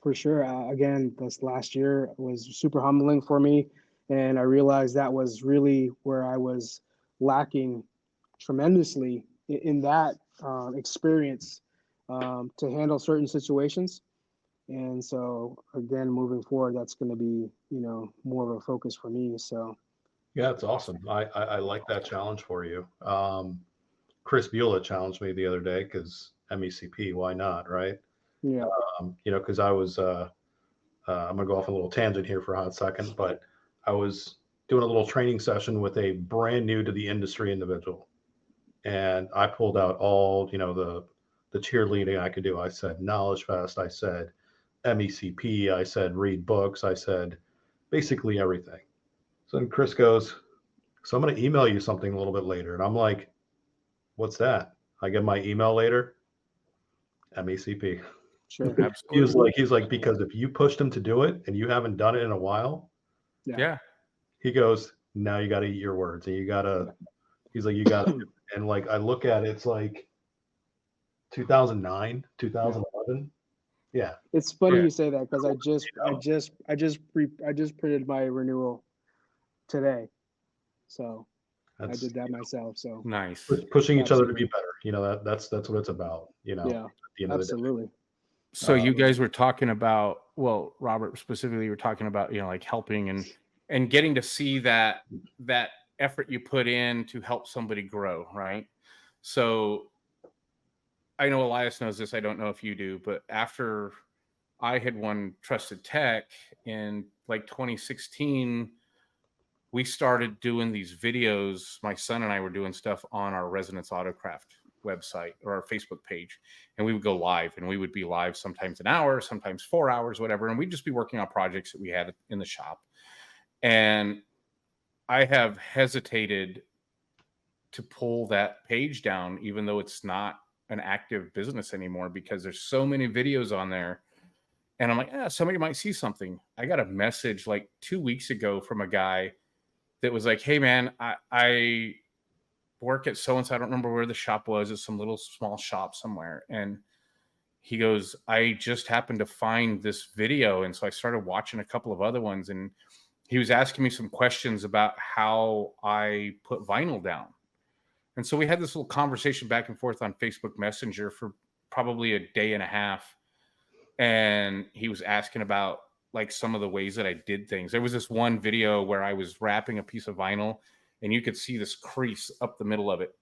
for sure, again, this last year was super humbling for me, and I realized that was really where I was lacking tremendously in that experience to handle certain situations. And so again, moving forward, that's going to be more of a focus for me. So Yeah, it's awesome. I like that challenge for you. Chris Beulah challenged me the other day because MECP, why not, right? yeah, Because I was, I'm going to go off a little tangent here for a hot second, but I was doing a little training session with a brand new to the industry individual. And I pulled out all, the cheerleading I could do. I said Knowledge Fest. I said MECP. I said read books. I said basically everything. So then Chris goes, so I'm going to email you something a little bit later. And I'm like, what's that? I get my email later. MECP. sure, Absolutely. He's like, because if you pushed him to do it and you haven't done it in a while, yeah, Yeah. he goes, now you got to eat your words. And he's like, you got to. And like, I look at it, it's like 2009, 2011. Yeah. It's funny Yeah. you say that because I just printed my renewal today, so I That's did that myself. So Nice. pushing each other to be absolutely, better. That's what it's about, yeah, at the end of the day. absolutely, So you absolutely. guys were talking about, well, Robert specifically, you were talking about, like helping and getting to see that effort you put in to help somebody grow, right? So I know Elias knows this. I don't know if you do, but after I had won Trusted Tech in like 2016, we started doing these videos. My son and I were doing stuff on our Resonance Autocraft website or our Facebook page, and we would go live, and we would be live sometimes an hour, sometimes 4 hours, whatever, and we'd just be working on projects that we had in the shop. And I have hesitated to pull that page down, even though it's not an active business anymore, because there's so many videos on there. And I'm like, somebody might see something. I got a message like 2 weeks ago from a guy that was like, hey man, I work at so-and-so. I don't remember where the shop was. It's some little small shop somewhere. And he goes, I just happened to find this video. And so I started watching a couple of other ones, and he was asking me some questions about how I put vinyl down. And so we had this little conversation back and forth on Facebook Messenger for probably a day and a half. And he was asking about like some of the ways that I did things. There was this one video where I was wrapping a piece of vinyl, and you could see this crease up the middle of it.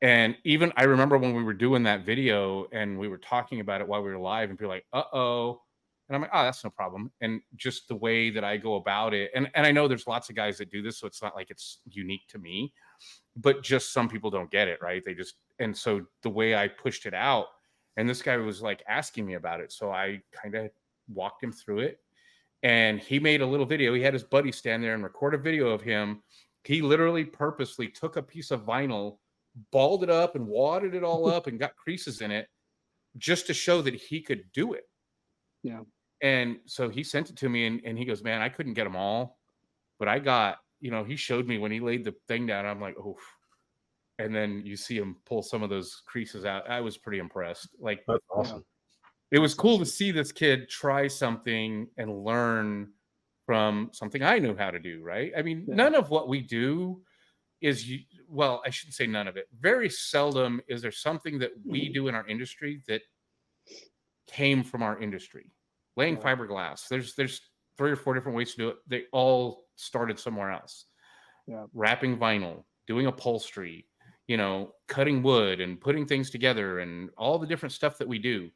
And even I remember when we were doing that video and we were talking about it while we were live, and people were like, uh-oh. And I'm like, oh, that's no problem. And just the way that I go about it. And I know there's lots of guys that do this, so it's not like it's unique to me, but just some people don't get it, right? And so the way I pushed it out, and this guy was like asking me about it. So I kind of walked him through it, and he made a little video. He had his buddy stand there and record a video of him. He literally purposely took a piece of vinyl, balled it up and wadded it all up and got creases in it, just to show that he could do it. Yeah. And so he sent it to me, and he goes, man, I couldn't get them all, but I got, he showed me when he laid the thing down. I'm like, oh, and then you see him pull some of those creases out. I was pretty impressed. Like, That's awesome. it was cool to see this kid try something and learn from something I knew how to do, right? I mean, none of what we do is, well, I shouldn't say none of it. Very seldom is there something that we do in our industry that came from our industry. Laying fiberglass, there's 3 or 4 different ways to do it. They all started somewhere else. Yeah. Wrapping vinyl, doing upholstery, cutting wood and putting things together, and all the different stuff that we do.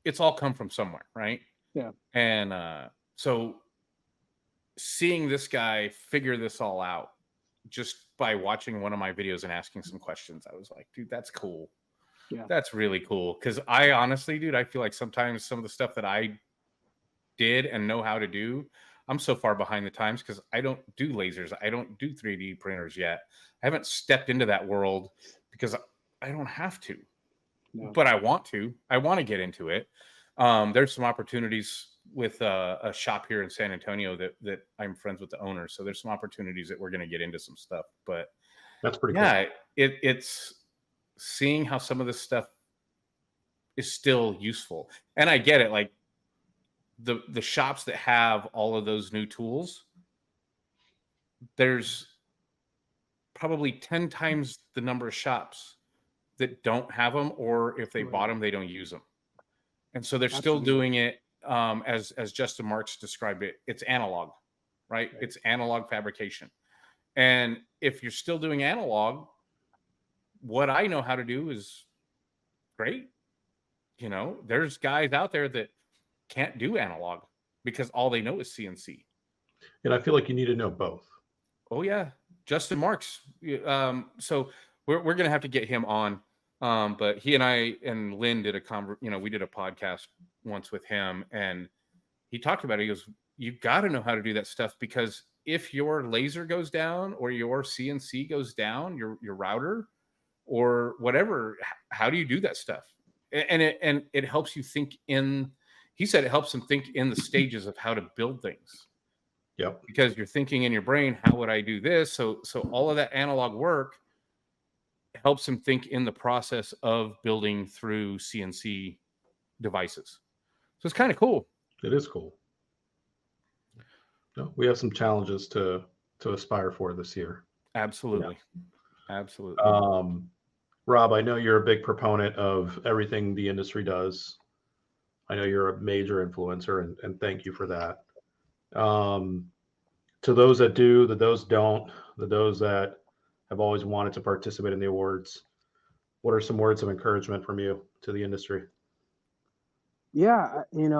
It's all come from somewhere, right? Yeah. And so seeing this guy figure this all out just by watching one of my videos and asking some questions, I was like, dude, that's cool. Yeah. That's really cool. Because I honestly, dude, I feel like sometimes some of the stuff that I did and know how to do, I'm so far behind the times because I don't do lasers. I don't do 3D printers yet. I haven't stepped into that world because I don't have to. No. But I want to. I want to get into it. There's some opportunities with a shop here in San Antonio that I'm friends with the owner. So there's some opportunities that we're going to get into some stuff. But that's pretty cool. Yeah, it's seeing how some of this stuff is still useful. And I get it. Like the shops that have all of those new tools, there's probably 10 times the number of shops that don't have them, or if they bought them, they don't use them. And so they're still doing it as Justin Marks described it. It's analog, right? It's analog fabrication. And if you're still doing analog, what I know how to do is great. There's guys out there that can't do analog because all they know is CNC. And I feel like you need to know both. Oh yeah, Justin Marks. So we're going to have to get him on. But he and I and Lynn did we did a podcast once with him, and he talked about it. He goes, you got to know how to do that stuff, because if your laser goes down or your CNC goes down, your router or whatever, how do you do that stuff? And it helps you think he said it helps him think in the stages of how to build things. Yep. Because you're thinking in your brain, how would I do this? So all of that analog work helps him think in the process of building through CNC devices. So it's kind of cool. It is cool. No, we have some challenges to aspire for this year. Absolutely. Yeah. Absolutely. Rob, I know you're a big proponent of everything the industry does. I know you're a major influencer, and thank you for that. To those that do, to those don't, to those that have always wanted to participate in the awards, what are some words of encouragement from you to the industry? Yeah, it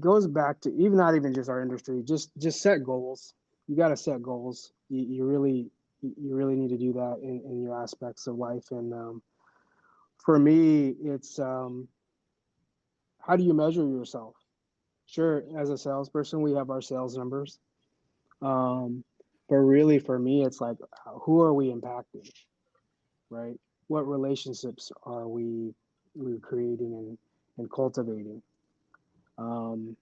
goes back to not even just our industry, just set goals. You got to set goals. You really need to do that in your aspects of life. And for me, it's how do you measure yourself? Sure, as a salesperson, we have our sales numbers. But really for me, it's like, who are we impacting, right? What relationships are we creating and cultivating? I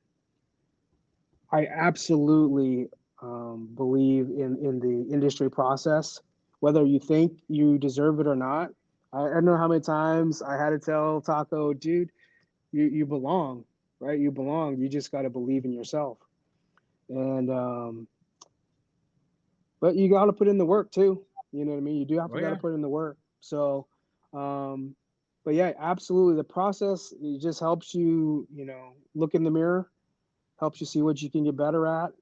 absolutely believe in the industry process, whether you think you deserve it or not. I don't know how many times I had to tell Taco, dude, you belong, right? You belong. You just got to believe in yourself. And but you got to put in the work too. You know what I mean? You do have to got to put in the work. So, but yeah, absolutely. The process, it just helps you, look in the mirror, helps you see what you can get better at.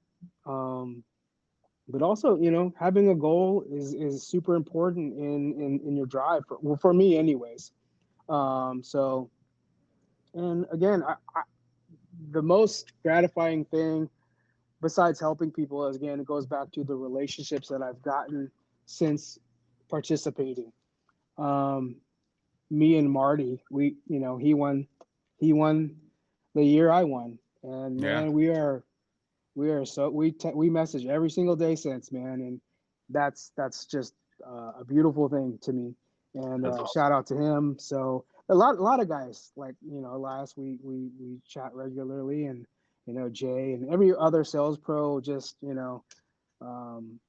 But also, having a goal is super important in your drive for me anyways. So, and again, the most gratifying thing besides helping people is, again, it goes back to the relationships that I've gotten since participating. Me and Marty, he won the year I won, and man, we are so we message every single day since, man, and that's just a beautiful thing to me. And That's awesome. shout out to him. So a lot of guys like Elias, we chat regularly, and Jay and every other sales pro, just um,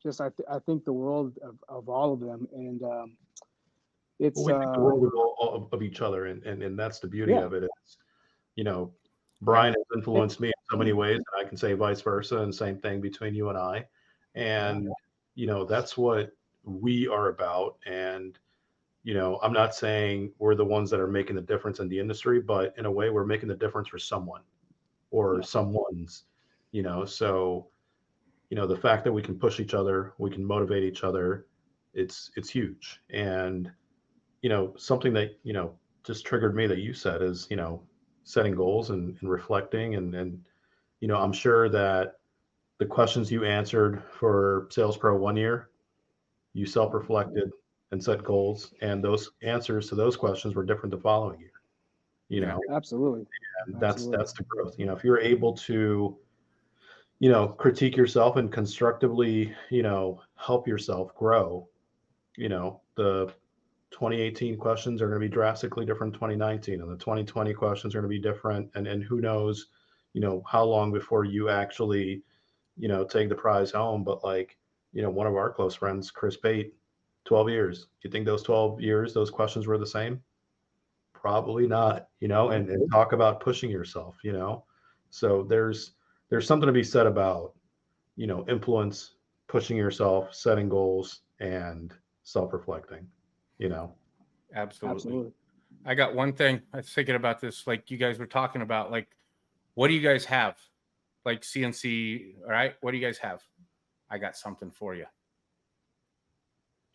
just I think the world of all of them, and Well, it's we think the world of each other, and that's the beauty yeah, of it. It's, you know, Yeah. Brian has influenced me in so many ways, and I can say vice versa, and same thing between you and I. And, that's what we are about. And, I'm not saying we're the ones that are making the difference in the industry, but in a way, we're making the difference for someone or yeah, someone's, so, the fact that we can push each other, we can motivate each other, it's huge. And, something that, just triggered me that you said is, setting goals and reflecting. And, I'm sure that the questions you answered for Sales Pro 1 year, you self-reflected and set goals. And those answers to those questions were different the following year, Yeah. absolutely, and absolutely. that's the growth. If you're able to, critique yourself and constructively, help yourself grow, the 2018 questions are going to be drastically different 2019, and the 2020 questions are going to be different. And who knows, how long before you actually, take the prize home. But like, one of our close friends, Chris Bate, 12 years. Do you think those 12 years, those questions were the same? Probably not, and talk about pushing yourself, So there's something to be said about, influence, pushing yourself, setting goals, and self-reflecting, Absolutely. Absolutely. I got one thing. I was thinking about this, like you guys were talking about, like, what do you guys have? Like CNC, all right? What do you guys have? I got something for you.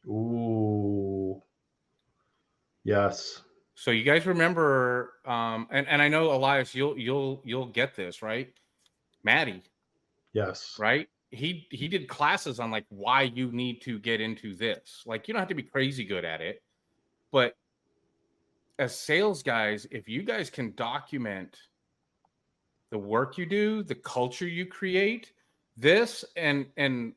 Ooh, yes. So you guys remember, and I know Elias, you'll get this, right? Maddie, Yes. right? He did classes on like why you need to get into this. Like you don't have to be crazy good at it, but as sales guys, if you guys can document the work you do, the culture you create, this and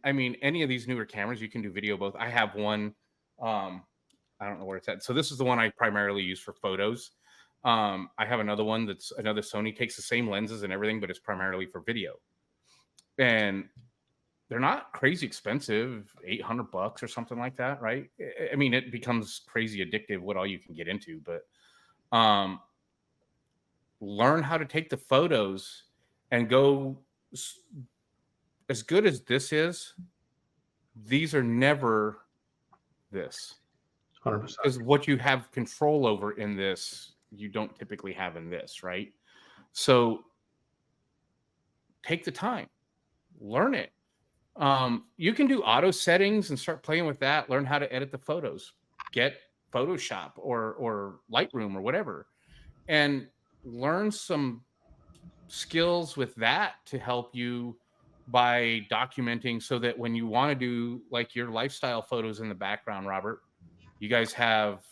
I mean any of these newer cameras, you can do video both. I have one, I don't know where it's at. So this is the one I primarily use for photos. I have another one that's another Sony, takes the same lenses and everything, but it's primarily for video. And they're not crazy expensive, $800 or something like that, right? I mean, it becomes crazy addictive what all you can get into, but learn how to take the photos and go as good as this is. These are never this 100%. because what you have control over in this, you don't typically have in this, right? So take the time, learn it. You can do auto settings and start playing with that. Learn how to edit the photos. Get Photoshop or Lightroom or whatever, and learn some skills with that to help you by documenting, so that when you want to do like your lifestyle photos in the background, Robert, you guys have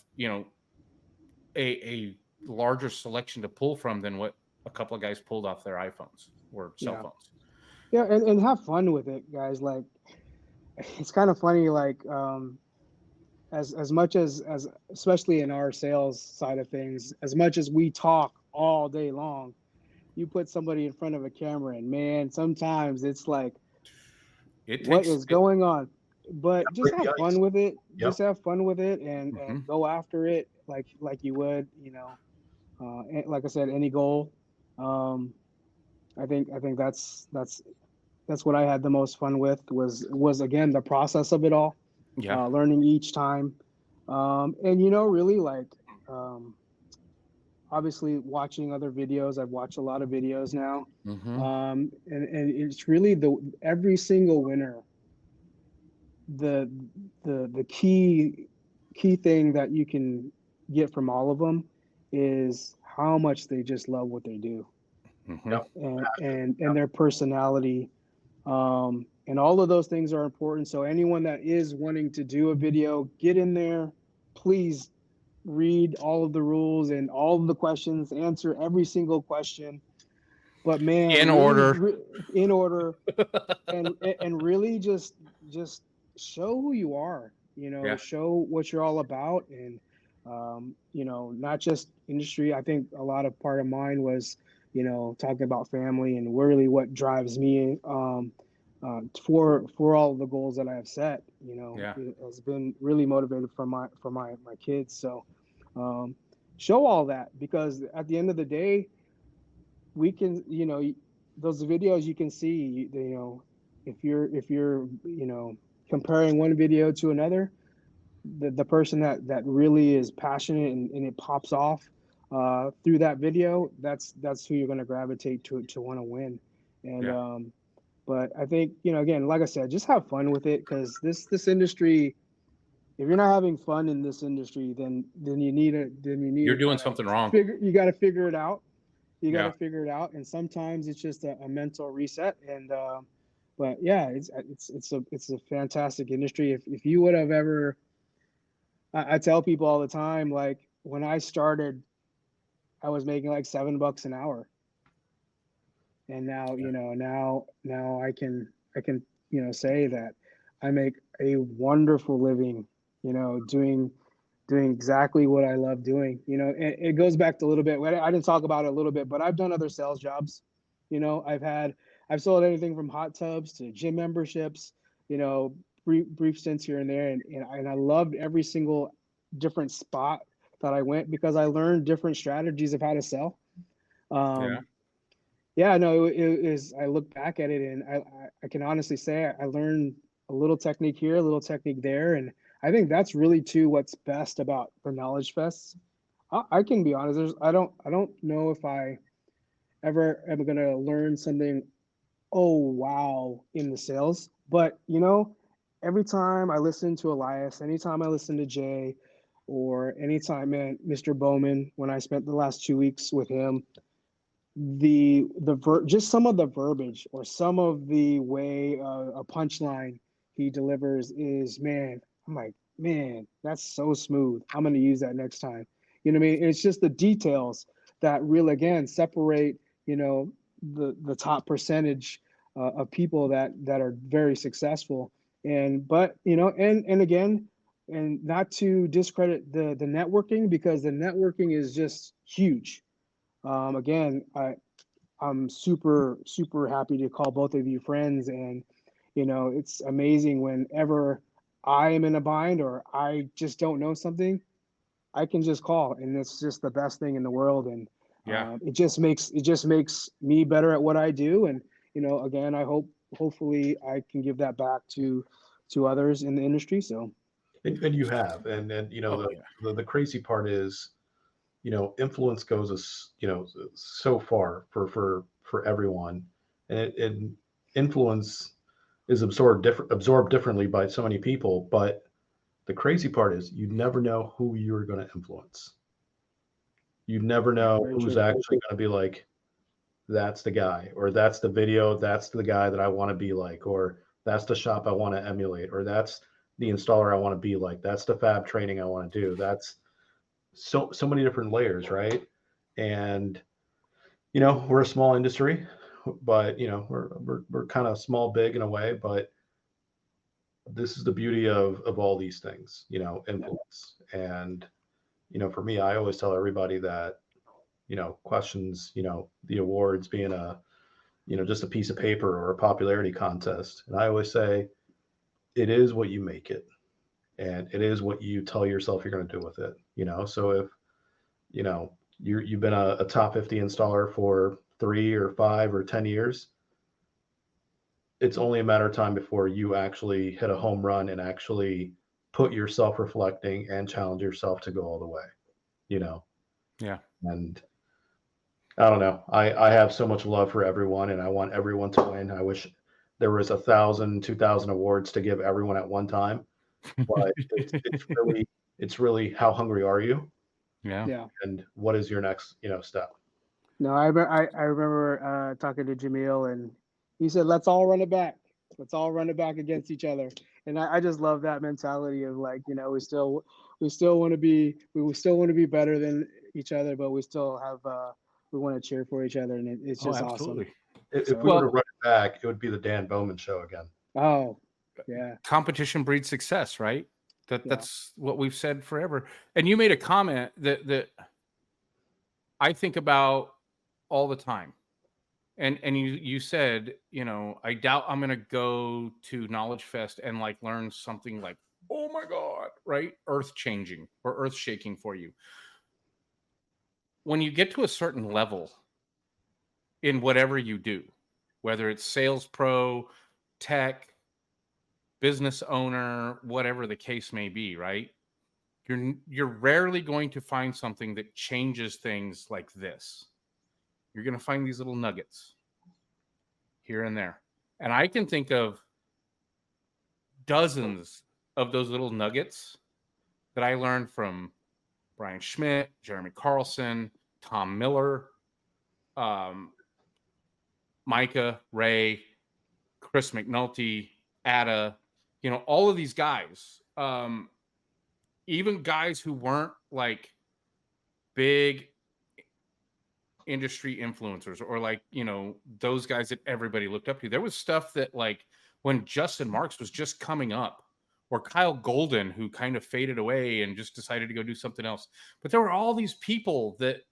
a larger selection to pull from than what a couple of guys pulled off their iPhones or cell Yeah. phones. Yeah, and have fun with it, guys. Like, it's kind of funny, like as much as especially in our sales side of things, as much as we talk all day long, you put somebody in front of a camera and man, sometimes it's like, It what takes is going on? But just Break the have ice. fun with it. Yep. Just have fun with it, and Mhm. go after it like you would, like I said, any goal. um I think that's what I had the most fun with, was again the process of it all, Yeah. learning each time, and really, like, um, obviously watching other videos. I've watched a lot of videos now, Mhm. and it's really every single winner. The the key thing that you can get from all of them is how much they just love what they do, Mhm. Yep. and their personality. And all of those things are important. So anyone that is wanting to do a video, get in there, please read all of the rules and all of the questions, answer every single question. But man, In really, order. in order, and really just show who you are, Yeah. show what you're all about. And not just industry. I think a lot of part of mine was talking about family and really what drives me for all the goals that I have set. Yeah. It has been really motivated for my kids. So um, show all that, because at the end of the day, we can, those videos you can see, if you're comparing one video to another, the person that really is passionate, and it pops off through that video, that's who you're going to gravitate to want to win. And Yeah. but I think, again, like I said, just have fun with it, because this industry, if you're not having fun in this industry, then you need You're to doing kind of something wrong. you got to figure it out. You got Yeah. to figure it out, and sometimes it's just a mental reset. And but yeah, it's a fantastic industry. If you would have ever, I tell people all the time, like when I started, I was making like $7 an hour, and now Yeah. now I can say that I make a wonderful living, doing exactly what I love doing. And it goes back to a little bit. I didn't talk about it a little bit, but I've done other sales jobs. I've sold anything from hot tubs to gym memberships. Brief stints here and there, and I loved every single different spot that I went, because I learned different strategies of how to sell. Yeah. Um, yeah, no, it is. I look back at it, and I can honestly say I learned a little technique here, a little technique there, and I think that's really too what's best about the Knowledge Fests. I can be honest. I don't know if I ever am gonna learn something, oh wow, in the sales, but every time I listen to Elias, anytime I listen to Jay, or anytime, man, Mr. Bowman, when I spent the last 2 weeks with him, just some of the verbiage, or some of the way a punchline he delivers is, man, I'm like, man, that's so smooth. I'm going to use that next time. You know what I mean? It's just the details that really, again, separate, the top percentage of people that are very successful. And again, and not to discredit the networking, because the networking is just huge. Again, I'm super, super happy to call both of you friends. And, it's amazing whenever I am in a bind, or I just don't know something, I can just call, and it's just the best thing in the world. And Yeah. it just makes me better at what I do. And, again, hopefully I can give that back to others in the industry. So, And you have, and Oh yeah. the crazy part is, influence goes so far for everyone, and influence is absorbed differently by so many people. But the crazy part is, you never know who you're going to influence. You never know very who's true. actually going to be like, that's the guy, or that's the video, that's the guy that I want to be like, or that's the shop I want to emulate, or that's the installer I want to be like, that's the fab training I want to do. That's so many different layers, right? And we're a small industry, but we're kind of small big in a way. But this is the beauty of all these things, Yeah. influence. And for me, I always tell everybody that questions the awards being a just a piece of paper or a popularity contest. And I always say, it is what you make it, and it is what you tell yourself you're going to do with it. So if you've been a top 50 installer for 3 or 5 or 10 years, it's only a matter of time before you actually hit a home run and actually put yourself reflecting and challenge yourself to go all the way. You know, Yeah. and I don't know. I have so much love for everyone, and I want everyone to win. I wish there was 1,000, 2,000 awards to give everyone at one time, but it's really how hungry are you, Yeah. Yeah. and what is your next step. No, I remember talking to Jamil, and he said, "Let's all run it back. Let's all run it back against each other." And I just love that mentality of, like, we still want to be better than each other, but we want to cheer for each other, and it's Oh, just awesome. absolutely. If we So, were to Well, run it back, it would be the Dan Bowman show again. oh, Yeah. competition breeds success, right? Yeah. That's what we've said forever. And you made a comment that I think about all the time. And you said, I doubt I'm gonna go to Knowledge Fest and like learn something like, oh my God, right? Earth changing or earth shaking for you. When you get to a certain level in whatever you do, whether it's sales pro, tech, business owner, whatever the case may be, right? You're rarely going to find something that changes things like this. You're going to find these little nuggets here and there. And I can think of dozens of those little nuggets that I learned from Brian Schmidt, Jeremy Carlson, Tom Miller, um, Micah, Ray, Chris McNulty, Ada, all of these guys, even guys who weren't like big industry influencers or like, those guys that everybody looked up to. There was stuff that like when Justin Marks was just coming up, or Kyle Golden, who kind of faded away and just decided to go do something else. But there were all these people that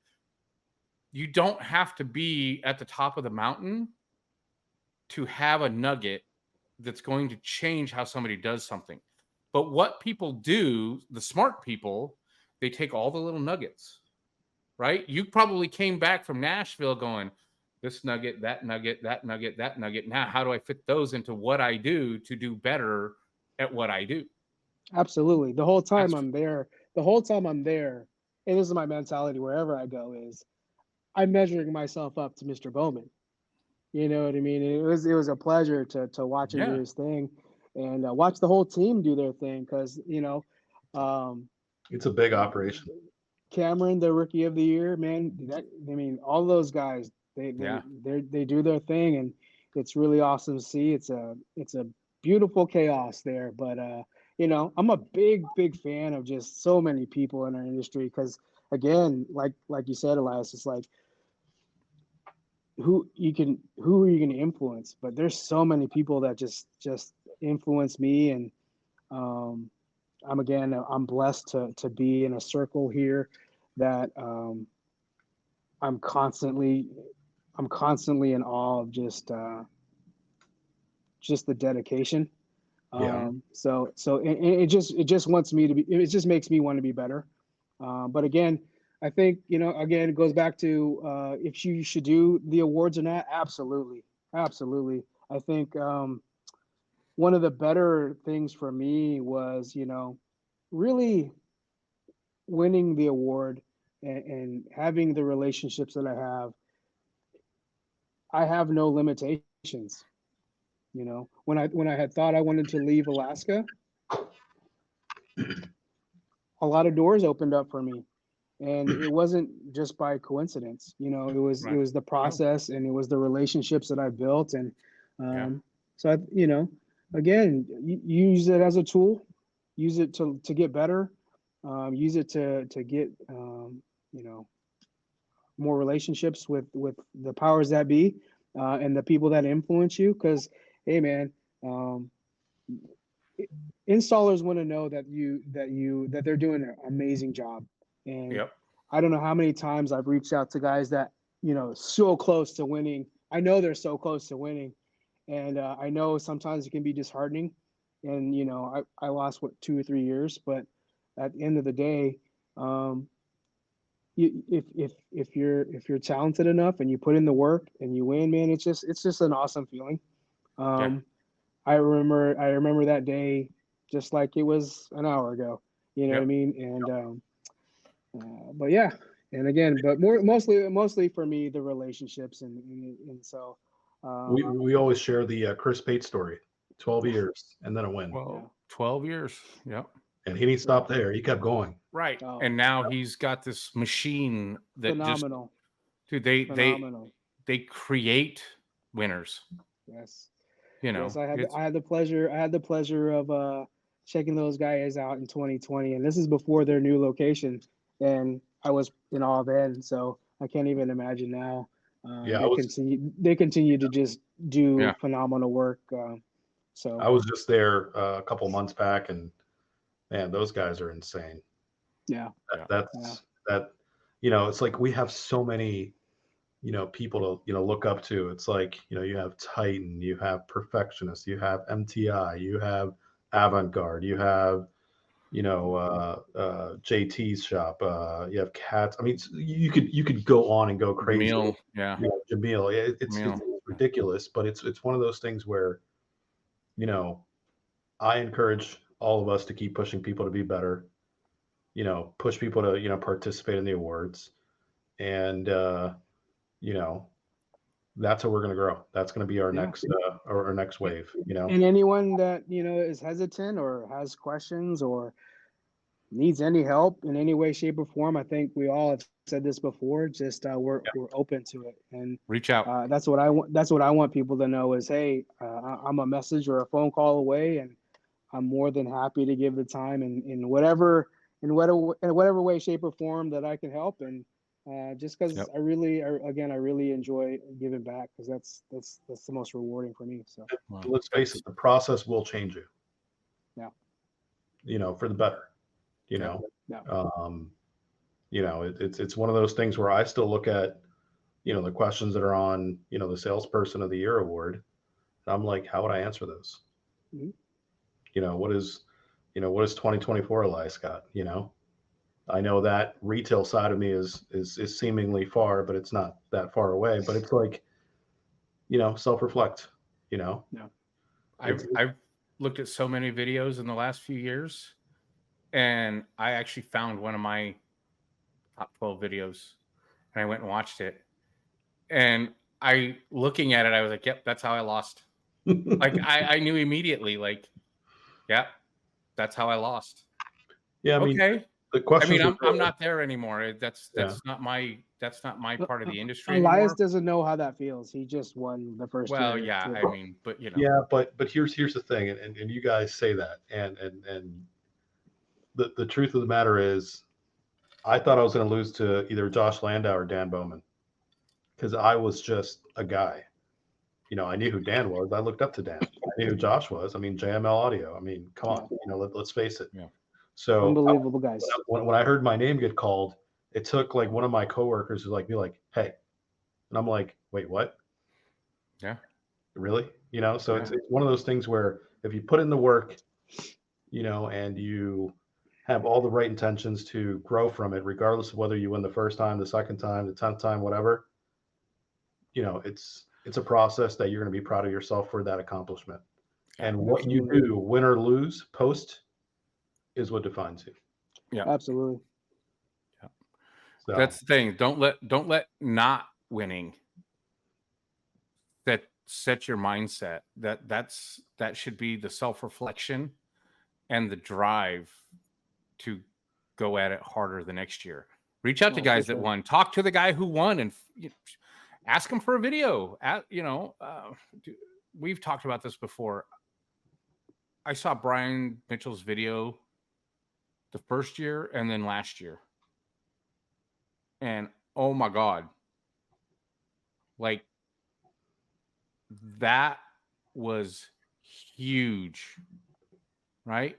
you don't have to be at the top of the mountain to have a nugget that's going to change how somebody does something. But what people do, the smart people, they take all the little nuggets, right? You probably came back from Nashville going, this nugget, that nugget, that nugget, that nugget. Now, how do I fit those into what I do to do better at what I do? Absolutely. The whole time That's I'm there, and this is my mentality wherever I go, is I'm measuring myself up to Mr. Bowman. You know what I mean? It was a pleasure to watch him do yeah, his thing, and watch the whole team do their thing, because um, It's a big operation. Cameron, the rookie of the year, man. All those guys, yeah, they do their thing, and it's really awesome to see. It's a beautiful chaos there. But I'm a big fan of just so many people in our industry, because again, like you said, Elias, it's like who are you going to influence? But there's so many people that just influence me, and um, I'm blessed to be in a circle here that I'm constantly I'm constantly in awe of just the dedication. Yeah. So it just wants me to be. It just makes me want to be better. But again, I think again, it goes back to if you should do the awards or not. Absolutely, absolutely. I think one of the better things for me was really winning the award, and having the relationships that I have no limitations. When I had thought I wanted to leave Alaska, a lot of doors opened up for me, and it wasn't just by coincidence. It right. was the No, process, and it was the relationships that I built, and yeah, so again, use it as a tool, use it to get better, use it to get you know more relationships with the powers that be, and the people that influence you. Because hey, man, um, installers want to know that they're doing an amazing job. And yep, I don't know how many times I've reached out to guys that so close to winning. I know they're so close to winning, and I know sometimes it can be disheartening. And I lost 2 or 3 years, but at the end of the day, um, if you're talented enough and you put in the work and you win, man, it's just an awesome feeling. yeah, Um, I remember that day just like it was an hour ago. You know what I yep, mean? And but yeah, and again, but mostly for me, the relationships, and so um, We always share the Chris Pate story. 12 years and then a win. yeah, 12 years. Yep. And he didn't stop there. He kept going. Right. oh, And now he's got this machine that just, phenomenal, dude, they phenomenal. create winners. Yes, You yes, know, it's I had the pleasure of checking those guys out in 2020, and this is before their new location, and I was in awe then. So I can't even imagine now. Yeah, I They was continue to just do yeah, phenomenal work. So I was just there a couple months back, and man, those guys are insane. yeah, Yeah. That's that. It's like we have so many people to look up to. It's like you have Titan, you have Perfectionist, you have MTI, you have Avant-Garde, you have JT's shop, you have Cats. I mean, you could go on and go crazy. Jamil, yeah. Jamil, it's Jamil. ridiculous, but it's one of those things where you know I encourage all of us to keep pushing people to be better. Push people to participate in the awards, and you know that's how we're going to grow. That's going to be our Yeah. next our next wave. And anyone that is hesitant or has questions or needs any help in any way, shape, or form, I think we all have said this before. Just we're open to it, and Reach out. that's what I want. That's what I want people to know is, hey, I'm a message or a phone call away, and I'm more than happy to give the time in whatever way, shape, or form that I can help. And just because Yep. I really enjoy giving back, because that's the most rewarding for me. So Wow. Let's face it, the process will change you. Yeah. For the better. Yeah. It's one of those things where I still look at the questions that are on the Salesperson of the Year award. And I'm like, how would I answer those? Mhm. What is 2024 Elias got? I know that retail side of me is seemingly far, but it's not that far away. But it's like, self-reflect. Yeah. I've looked at so many videos in the last few years, and I actually found one of my top 12 videos, and I went and watched it. And looking at it, I was like, yep, that's how I lost. Like I knew immediately, like, yeah, that's how I lost. Yeah, I mean, Okay. the questions. I'm not there anymore. That's Yeah. not my part of the industry Elias anymore. doesn't know how that feels. He just won the first Well, year. yeah, I mean, but Yeah, but here's the thing, and you guys say that, and the truth of the matter is, I thought I was going to lose to either Josh Landau or Dan Bowman, because I was just a guy. I knew who Dan was. I looked up to Dan. I knew who Josh was. I mean, JML Audio. I mean, come on. Let's face it. Yeah. So Unbelievable guys. when I heard my name get called, it took like one of my coworkers was like, be like, hey, and I'm like, wait, what? Yeah. Really? So it's one of those things where if you put in the work, and you have all the right intentions to grow from it, regardless of whether you win the first time, the second time, the 10th time, whatever, it's a process that you're going to be proud of yourself for that accomplishment. And what you do, win or lose, post, is what defines you. Yeah. Absolutely. Yeah. So That's the thing. Don't let not winning set your mindset. That should be the self-reflection and the drive to go at it harder the next year. Reach out to guys that won. Talk to the guy who won and ask him for a video. We've talked about this before. I saw Brian Mitchell's video the first year and then last year. And oh my God, like that was huge, right?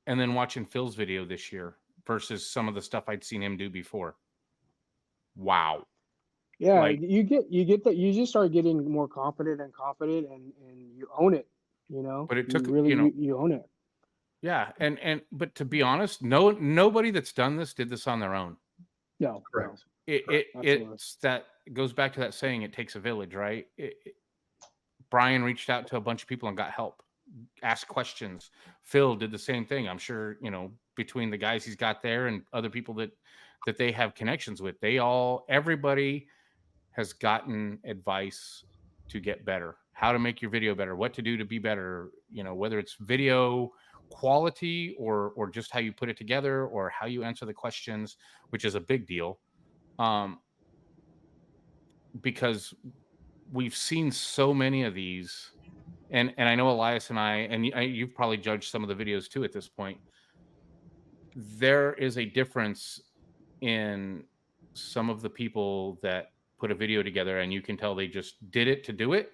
And then watching Phil's video this year versus some of the stuff I'd seen him do before. Wow. Yeah, you just start getting more confident and you own it, But it took you own it. Yeah, but to be honest, nobody that's done this did this on their own. No, correct. It goes back to that saying, it takes a village, right? Brian reached out to a bunch of people and got help, asked questions. Phil did the same thing. I'm sure, between the guys he's got there and other people that they have connections with, everybody has gotten advice to get better, how to make your video better, what to do to be better, whether it's video quality or just how you put it together or how you answer the questions, which is a big deal. Because we've seen so many of these, and I know Elias and you've probably judged some of the videos too at this point. There is a difference in some of the people that put a video together and you can tell they just did it to do it,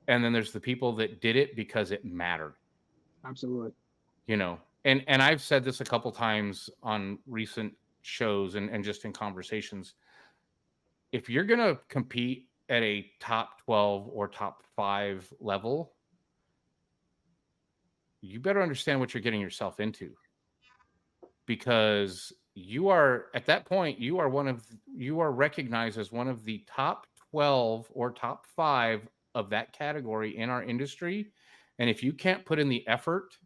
and then there's the people that did it because it mattered. Absolutely. And I've said this a couple times on recent shows and just in conversations. If you're going to compete at a top 12 or top 5 level, you better understand what you're getting yourself into, because you are, at that point, you are recognized as one of the top 12 or top 5 of that category in our industry. And if you can't put in the effort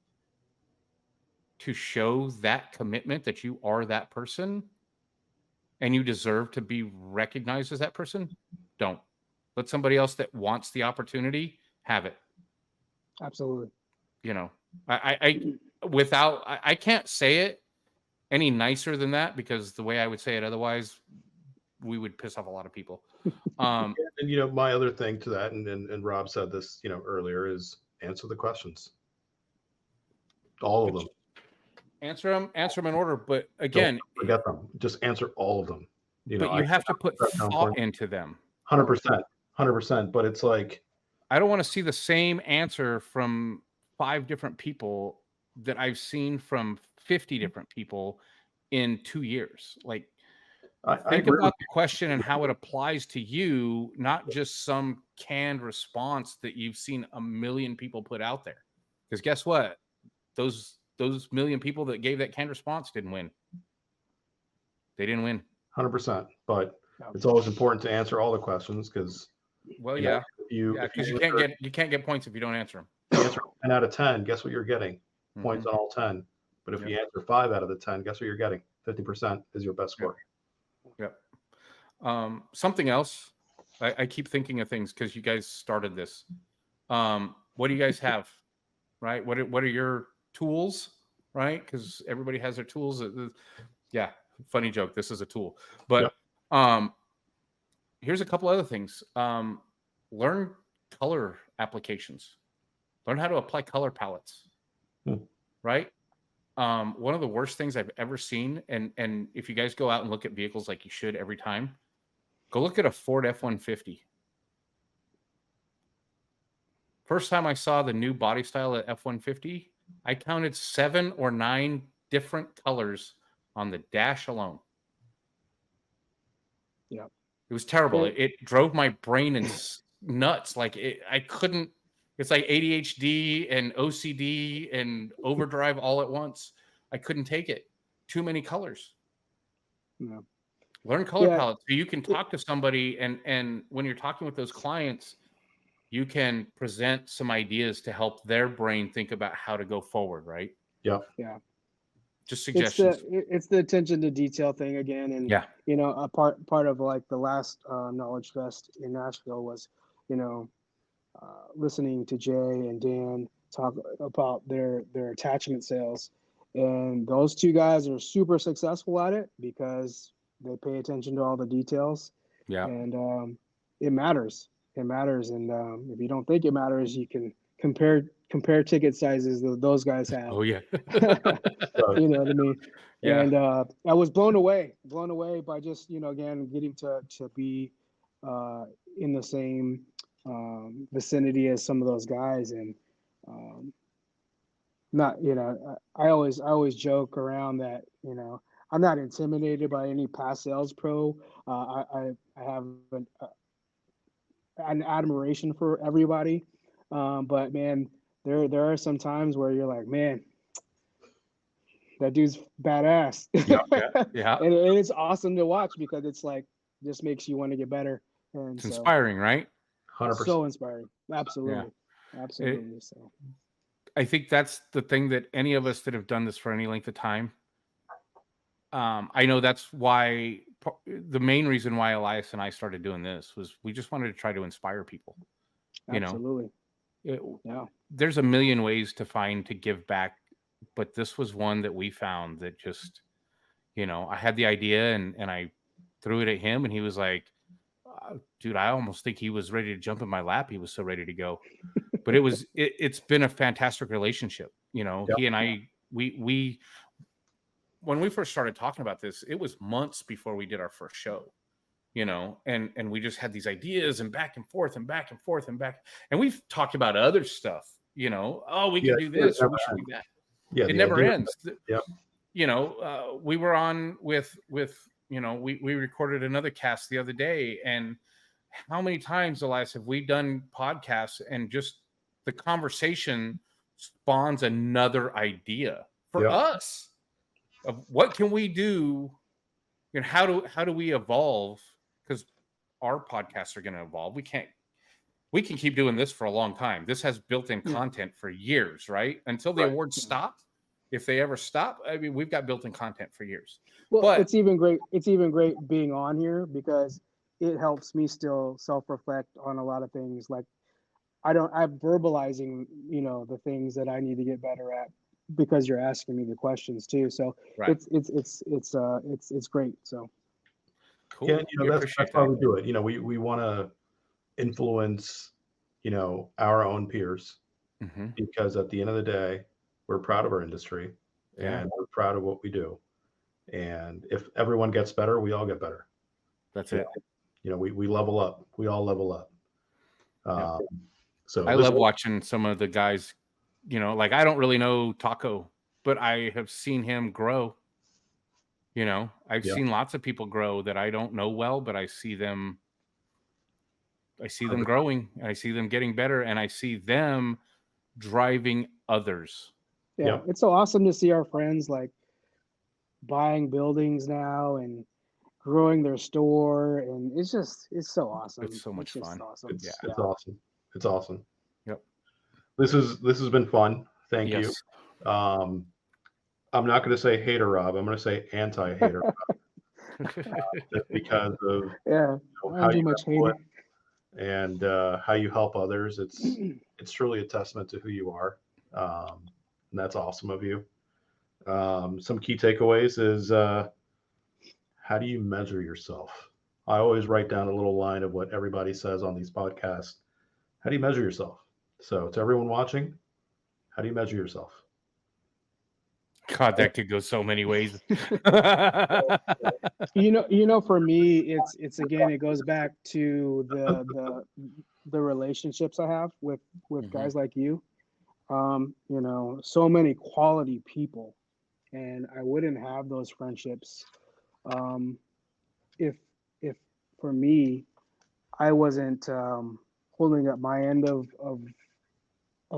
to show that commitment that you are that person and you deserve to be recognized as that person, don't. Let somebody else that wants the opportunity have it. Absolutely. I can't say it any nicer than that, because the way I would say it otherwise, we would piss off a lot of people. And my other thing to that, and Rob said this, earlier, is answer the questions. All of them. Answer them in order, but again, don't forget them. Just answer all of them. But you have to put thought into them. 100%. But it's like, I don't want to see the same answer from 5 different people that I've seen from 50 different people in 2 years. Like, think about the question and how it applies to you, not just some canned response that you've seen a million people put out there. Because guess what? Those million people that gave that canned response didn't win. They didn't win. 100%. But it's always important to answer all the questions, because because you can't get points if you don't answer them. If you answer 10 out of 10, guess what you're getting? Points on all 10. But if you answer 5 out of the 10, guess what you're getting? 50% is your best score. Yep. Something else. I keep thinking of things because you guys started this. What do you guys have? Right? What are your tools? Right? Because everybody has their tools. Yeah. Funny joke. This is a tool. But here's a couple other things. Learn color applications. Learn how to apply color palettes. Right? One of the worst things I've ever seen, and if you guys go out and look at vehicles like you should every time, go look at a Ford F-150. First time I saw the new body style at F-150, I counted 7 or 9 different colors on the dash alone. Yeah. It was terrible. It drove my brain nuts. Like, I couldn't. It's like ADHD and OCD and overdrive all at once. I couldn't take it. Too many colors. No. Learn color palettes so you can talk to somebody, and when you're talking with those clients, you can present some ideas to help their brain think about how to go forward, right? Yeah. Just suggestions. It's the attention to detail thing again, and a part of like the last Knowledge Fest in Nashville was, listening to Jay and Dan talk about their attachment sales, and those 2 guys are super successful at it because they pay attention to all the details. And it matters. And if you don't think it matters, you can compare ticket sizes that those guys have. Oh yeah. You know what I mean? Yeah. And I was blown away by just, again, getting to be in the same vicinity as some of those guys. And not, I always joke around that, I'm not intimidated by any past sales pro. I have an admiration for everybody. But man, there are some times where you're like, man, that dude's badass. Yeah. And it's awesome to watch because it's like, just makes you want to get better. And it's inspiring, right? 100%. So inspiring. Absolutely. Absolutely. So I think that's the thing that any of us that have done this for any length of time, I know that's why the main reason why Elias and I started doing this was we just wanted to try to inspire people. Absolutely. There's a million ways to give back, but this was one that we found that just, I had the idea and I threw it at him, and he was like, dude, I almost think he was ready to jump in my lap. He was so ready to go. But it's been a fantastic relationship. He and I, when we first started talking about this, it was months before we did our first show. and we just had these ideas and back and forth and back and forth and back. And we've talked about other stuff, oh, we Yeah, could do it this or never we should do ends. that. Yeah, It the never idea. ends. Yep. We were on with we recorded another cast the other day, and how many times, Elias, have we done podcasts and just the conversation spawns another idea for Yep. us of what can we do, how do we evolve, because our podcasts are going to evolve. We can keep doing this for a long time. This has built-in Yeah. content for years, right? Until the Right. awards stop. If they ever stop, I mean, we've got built-in content for years. Well, But it's even great being on here because it helps me still self-reflect on a lot of things. Like I'm verbalizing, the things that I need to get better at because you're asking me the questions too. So right, it's great. So cool. Yeah, We that's appreciate why that. we do it. We want to influence, our own peers, Mhm. because at the end of the day, we're proud of our industry Yeah, and we're proud of what we do. And if everyone gets better, we all get better. that's You it. we level up. We all level up. Yep. Um, so I this love watching some of the guys, like I don't really know Taco, but I have seen him grow. I've Yeah, seen lots of people grow that I don't know well, but I see them 100%. growing, and I see them getting better, and I see them driving others. yeah, Yep. it's so awesome to see our friends like buying buildings now and growing their store, and it's so awesome. It's so much It's just fun. awesome. It's Yeah. it's awesome. It's awesome. Yep. This has been fun. Thank you. Yes. I'm not going to say hater Rob. I'm going to say anti-hater, just because of Yeah, I how don't do you much input hating. and how you help others. It's truly a testament to who you are, and that's awesome of you. Some key takeaways is how do you measure yourself? I always write down a little line of what everybody says on these podcasts. How do you measure yourself? So to everyone watching, how do you measure yourself? God, that could go so many ways. For me, it's again, it goes back to the relationships I have with Mhm. guys like you. So many quality people, and I wouldn't have those friendships if if for me I wasn't holding up my end of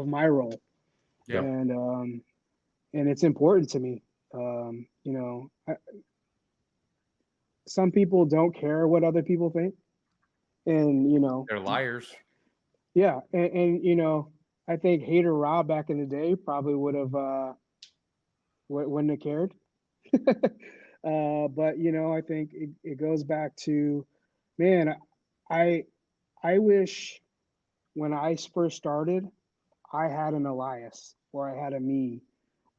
my role, Yeah. and it's important to me. Some people don't care what other people think, and They're liars. yeah, and I think Hater Rob back in the day probably would have wouldn't have cared. But I think it goes back to, man, I I wish when I first started, I had an Elias or I had a me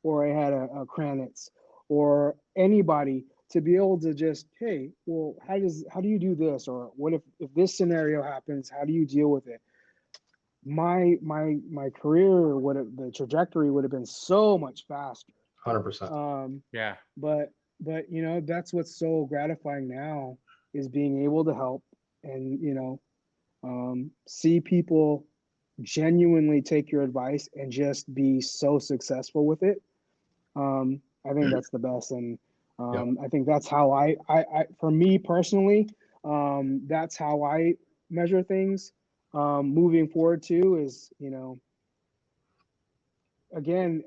or I had a Kranitz or anybody to be able to just, hey, well, how do you do this, or what if this scenario happens? How do you deal with it? My career would have, the trajectory would have been so much faster. 100%. Yeah. But that's what's so gratifying now is being able to help and see people genuinely take your advice and just be so successful with it. I think that's the best, and Yeah. I think that's how I for me personally, that's how I measure things. Moving forward too is again,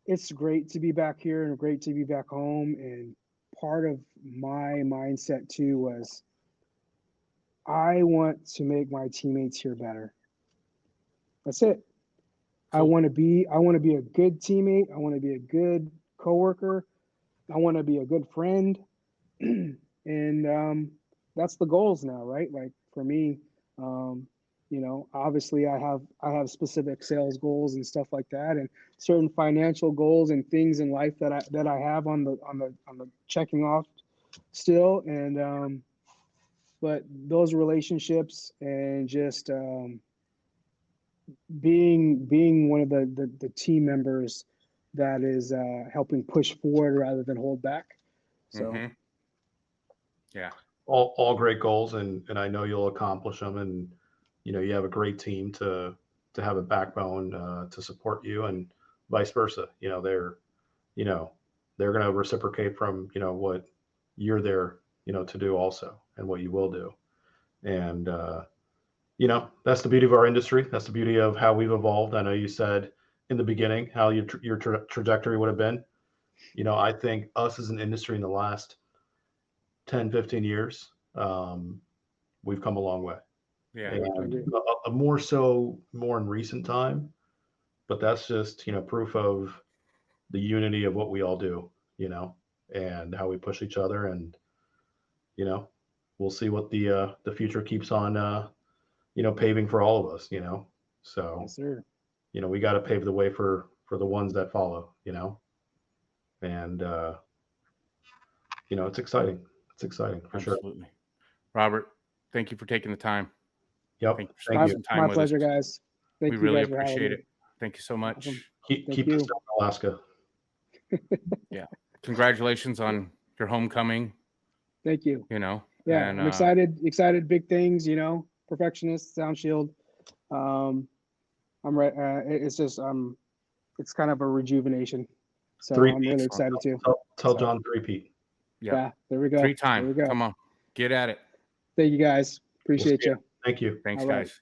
it's great to be back here and great to be back home. And part of my mindset too was I want to make my teammates here better. That's it. Cool. I want to be a good teammate. I want to be a good coworker. I want to be a good friend. And that's the goals now, right? Like for me, obviously I have specific sales goals and stuff like that, and certain financial goals and things in life that I have on the checking off still. And but those relationships and just being one of the team members that is helping push forward rather than hold back. So Mhm. Yeah. all great goals, and I know you'll accomplish them. And you have a great team to have a backbone to support you, and vice versa. You know they're going to reciprocate from what you're there to do also, and what you will do. And that's the beauty of our industry. That's the beauty of how we've evolved. I know you said in the beginning how your trajectory would have been. I think us as an industry in the last 10, 15 years, we've come a long way. Yeah. And more in recent time, but that's just, proof of the unity of what we all do, and how we push each other. And, we'll see what the future keeps on, paving for all of us, so, Yes, sir. we got to pave the way for the ones that follow, and, it's exciting. It's exciting for sure. Absolutely. Robert, thank you for taking the time. Yep. Thank you for Thank spending you. some time My with pleasure, us. guys. Thank We you really guys for having appreciate me. it. Thank you so much. Awesome. Keep Thank this you. down in Alaska. Yeah. Congratulations on your homecoming, Thank you. Yeah, and I'm excited, big things, Perfectionist, Sound Shield. I'm right. It's just, it's kind of a rejuvenation. So Three I'm really peats. excited too. Tell So, John three-peat. yeah, there we go. 3 There time. we go. Come on, get at it. Thank you guys. Appreciate see you. Thank you. Thanks, All right. guys.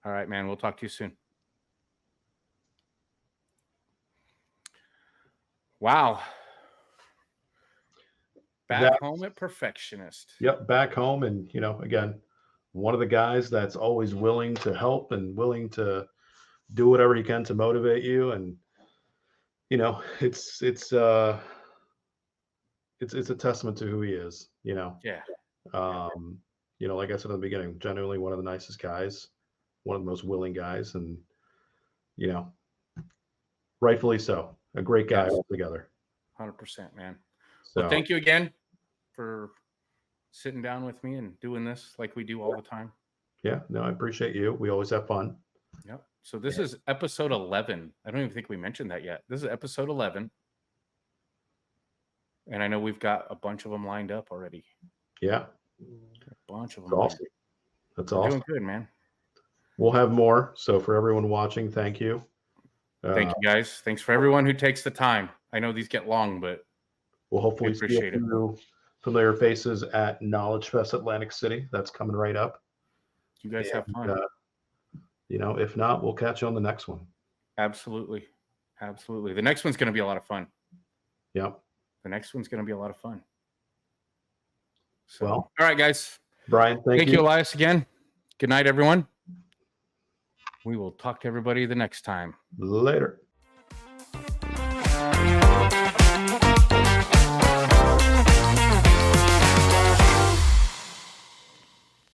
All right, man. We'll talk to you soon. Wow. Back home at Perfectionist. Yep, back home, and again, one of the guys that's always willing to help and willing to do whatever he can to motivate you. And it's a testament to who he is. Yeah. Like I said in the beginning, genuinely one of the nicest guys, one of the most willing guys, and rightfully so, a great guy Yes. altogether. 100%, man. So Well, thank you again for sitting down with me and doing this like we do all the time. yeah, no, I appreciate you. We always have fun. Yep. So this is episode 11. I don't even think we mentioned that yet. This is episode 11. And I know we've got a bunch of them lined up already. Yeah. A bunch of them. That's awesome. That's We're awesome. doing good, man. We'll have more. So for everyone watching, thank you. Thank you, guys. Thanks for everyone who takes the time. I know these get long, but we'll hopefully see a appreciate it. few familiar faces at Knowledge Fest Atlantic City. That's coming right up. You guys have fun. If not, we'll catch you on the next one. Absolutely. Absolutely. The next one's going to be a lot of fun. Yep. The next one's going to be a lot of fun. So, Well, all right, guys. Brian, thank you, Elias, again. Good night, everyone. We will talk to everybody the next time. Later.